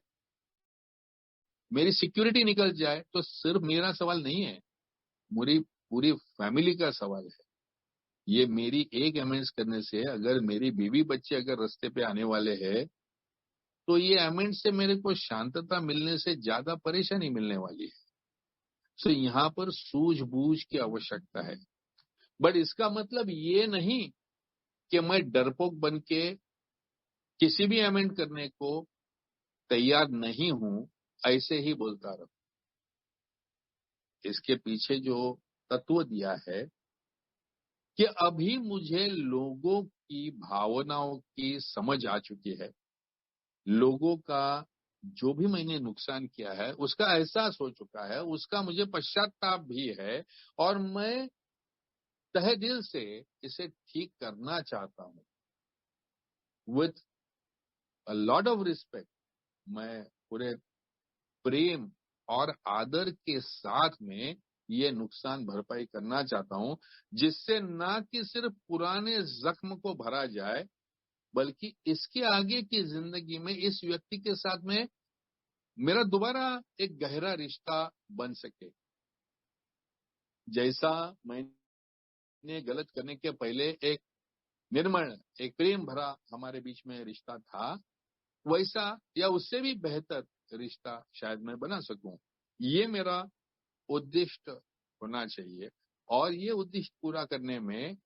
मेरी सिक्योरिटी निकल जाए, तो सिर्फ मेरा सवाल नहीं है, मेरी पूरी फैमिली का सवाल है। ये मेरी एक अमेंड्स करने से अगर मेरी बीवी बच्चे अगर रास्ते पे आने वाले हैं तो ये अमेंड्स से मेरे को शांतता मिलने से ज्यादा परेशानी मिलने वाली है। सो यहाँ पर सूझबूझ की आवश्यकता है। बट इसका मतलब ये नहीं कि मैं डरपोक बन के किसी भी अमेंड करने को तैयार नहीं हूं ऐसे ही बोलता रहूं। इसके पीछे जो तत्व दिया है कि अभी मुझे लोगों की भावनाओं की समझ आ चुकी है, लोगों का जो भी मैंने नुकसान किया है उसका एहसास हो चुका है, उसका मुझे पश्चाताप भी है और मैं तहे दिल से इसे ठीक करना चाहता हूं। With a lot of respect, मैं पूरे प्रेम और आदर के साथ में ये नुकसान भरपाई करना चाहता हूं, जिससे ना कि सिर्फ पुराने जख्म को भरा जाए बल्कि इसके आगे की जिंदगी में इस व्यक्ति के साथ में मेरा दोबारा एक गहरा रिश्ता बन सके। जैसा मैंने गलत करने के पहले एक निर्मल, एक प्रेम भरा हमारे बीच में रिश्ता था, वैसा या उससे भी बेहतर रिश्ता शायद मैं बना सकूं। ये मेरा उद्दिष्ट होना चाहिए, और ये उद्दिष्ट पूरा करने में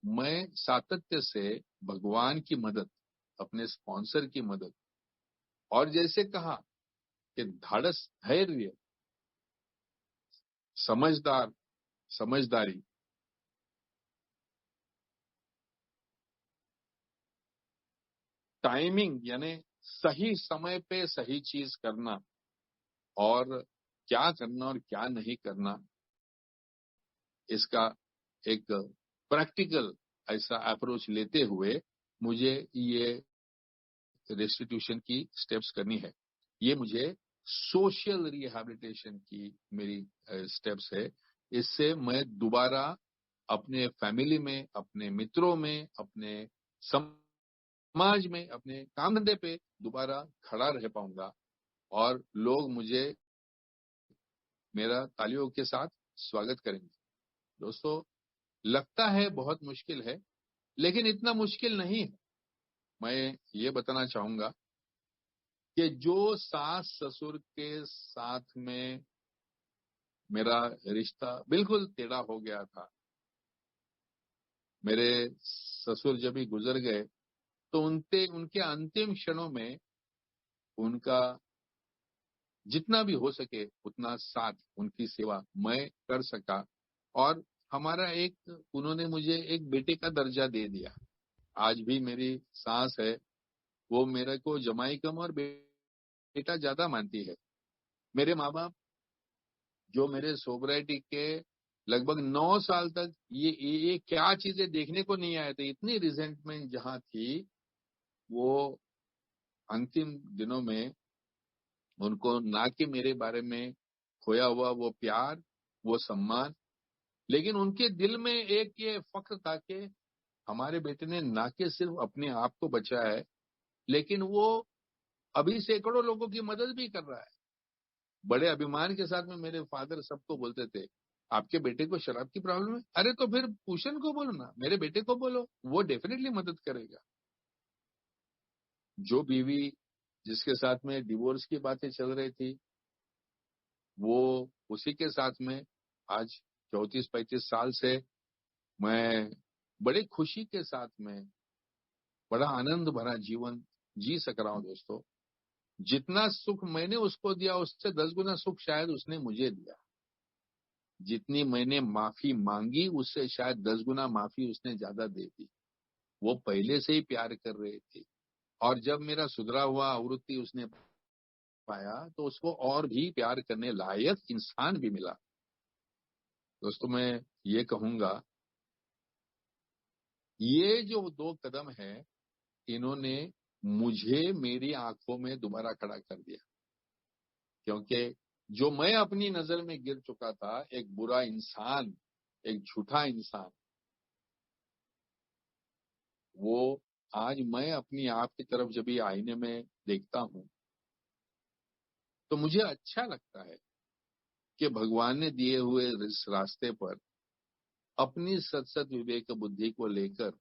मैं सातत्य से भगवान की मदद, अपने स्पॉन्सर की मदद, और जैसे कहा कि धाड़स, धैर्य, समझदारी, टाइमिंग, यानी सही समय पे सही चीज करना, और क्या करना और क्या नहीं करना, इसका एक प्रैक्टिकल ऐसा अप्रोच लेते हुए मुझे ये रेस्टिट्यूशन की स्टेप्स करनी है। ये मुझे सोशल रिहैबिलिटेशन की मेरी स्टेप्स है। इससे मैं दोबारा अपने फैमिली में, अपने मित्रों में, अपने समाज में, अपने काम धंधे पे दोबारा खड़ा रह पाऊंगा, और लोग मुझे मेरा तालियों के साथ स्वागत करेंगे। दोस्तों, लगता है बहुत मुश्किल है, लेकिन इतना मुश्किल नहीं है। मैं ये बताना चाहूंगा कि जो सास ससुर के साथ में मेरा रिश्ता बिल्कुल टेढ़ा हो गया था, मेरे ससुर जब भी गुजर गए तो उनके अंतिम क्षणों में उनका जितना भी हो सके उतना साथ, उनकी सेवा मैं कर सका। और हमारा उन्होंने मुझे एक बेटे का दर्जा दे दिया। आज भी मेरी सास है, वो मेरे को जमाई कम और बेटा ज्यादा मानती है। मेरे माँ बाप, जो मेरे सोबराइटी के लगभग 9 साल तक ये क्या चीजें देखने को नहीं आए थे, इतनी रिजेंटमेंट जहां थी, वो अंतिम दिनों में उनको ना कि मेरे बारे में खोया हुआ वो प्यार, वो सम्मान, लेकिन उनके दिल में एक ये फख्र था कि हमारे बेटे ने ना कि सिर्फ अपने आप को बचाया है, लेकिन वो अभी सैकड़ों लोगों की मदद भी कर रहा है। बड़े अभिमान के साथ में मेरे फादर सबको बोलते थे, आपके बेटे को शराब की प्रॉब्लम है, अरे तो फिर भूषण को बोलो ना, मेरे बेटे को बोलो, वो डेफिनेटली मदद करेगा। जो बीवी जिसके साथ में डिवोर्स की बातें चल रही थी, वो उसी के साथ में आज 34-35 साल से मैं बड़ी खुशी के साथ में बड़ा आनंद भरा जीवन जी सक रहा हूं। दोस्तों, जितना सुख मैंने उसको दिया, उससे 10 गुना सुख शायद उसने मुझे दिया। जितनी मैंने माफी मांगी, उससे शायद 10 गुना माफी उसने ज्यादा दे दी। वो पहले से ही प्यार कर रहे थे, और जब मेरा सुधरा हुआ आवृत्ति उसने पाया तो उसको और भी प्यार करने लायक इंसान भी मिला। दोस्तों, मैं ये कहूंगा, ये जो 2 कदम है, इन्होंने मुझे मेरी आंखों में दोबारा खड़ा कर दिया। क्योंकि जो मैं अपनी नजर में गिर चुका था, एक बुरा इंसान, एक झूठा इंसान, वो आज मैं अपनी आप की तरफ जब भी आईने में देखता हूं तो मुझे अच्छा लगता है कि भगवान ने दिए हुए इस रास्ते पर अपनी सत विवेक बुद्धि को लेकर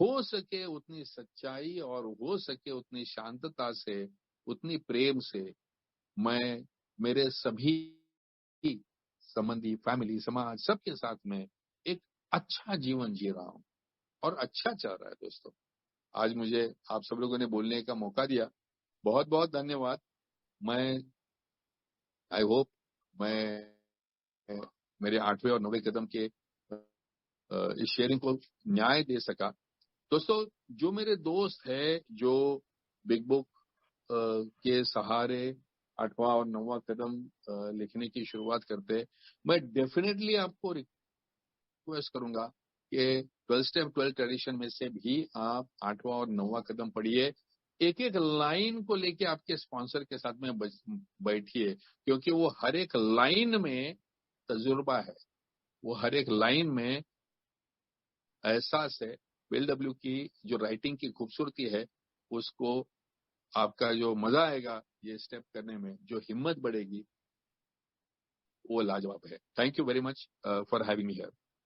हो सके उतनी सच्चाई और हो सके उतनी शांतता से, उतनी प्रेम से मैं मेरे सभी संबंधी, फैमिली, समाज, सबके साथ में एक अच्छा जीवन जी रहा हूं, और अच्छा चल रहा है। दोस्तों, आज मुझे आप सब लोगों ने बोलने का मौका दिया, बहुत बहुत धन्यवाद। मैं आई होप मैं मेरे 8वें और 9वें कदम के इस शेयरिंग को न्याय दे सका। दोस्तों, जो मेरे दोस्त है जो बिग बुक के सहारे 8वां और 9वां कदम लिखने की शुरुआत करते हैं, मैं डेफिनेटली आपको रिक्वेस्ट करूंगा कि 12 स्टेप 12 ट्रेडिशन में से भी आप 8वां और 9वां कदम पढ़िए। एक एक लाइन को लेके आपके स्पॉन्सर के साथ में बैठिए, क्योंकि वो हर एक लाइन में तजुर्बा है, वो हर एक लाइन में एहसास है। बिल डब्ल्यू की जो राइटिंग की खूबसूरती है, उसको आपका जो मजा आएगा ये स्टेप करने में, जो हिम्मत बढ़ेगी, वो लाजवाब है। Thank you very much for having me here.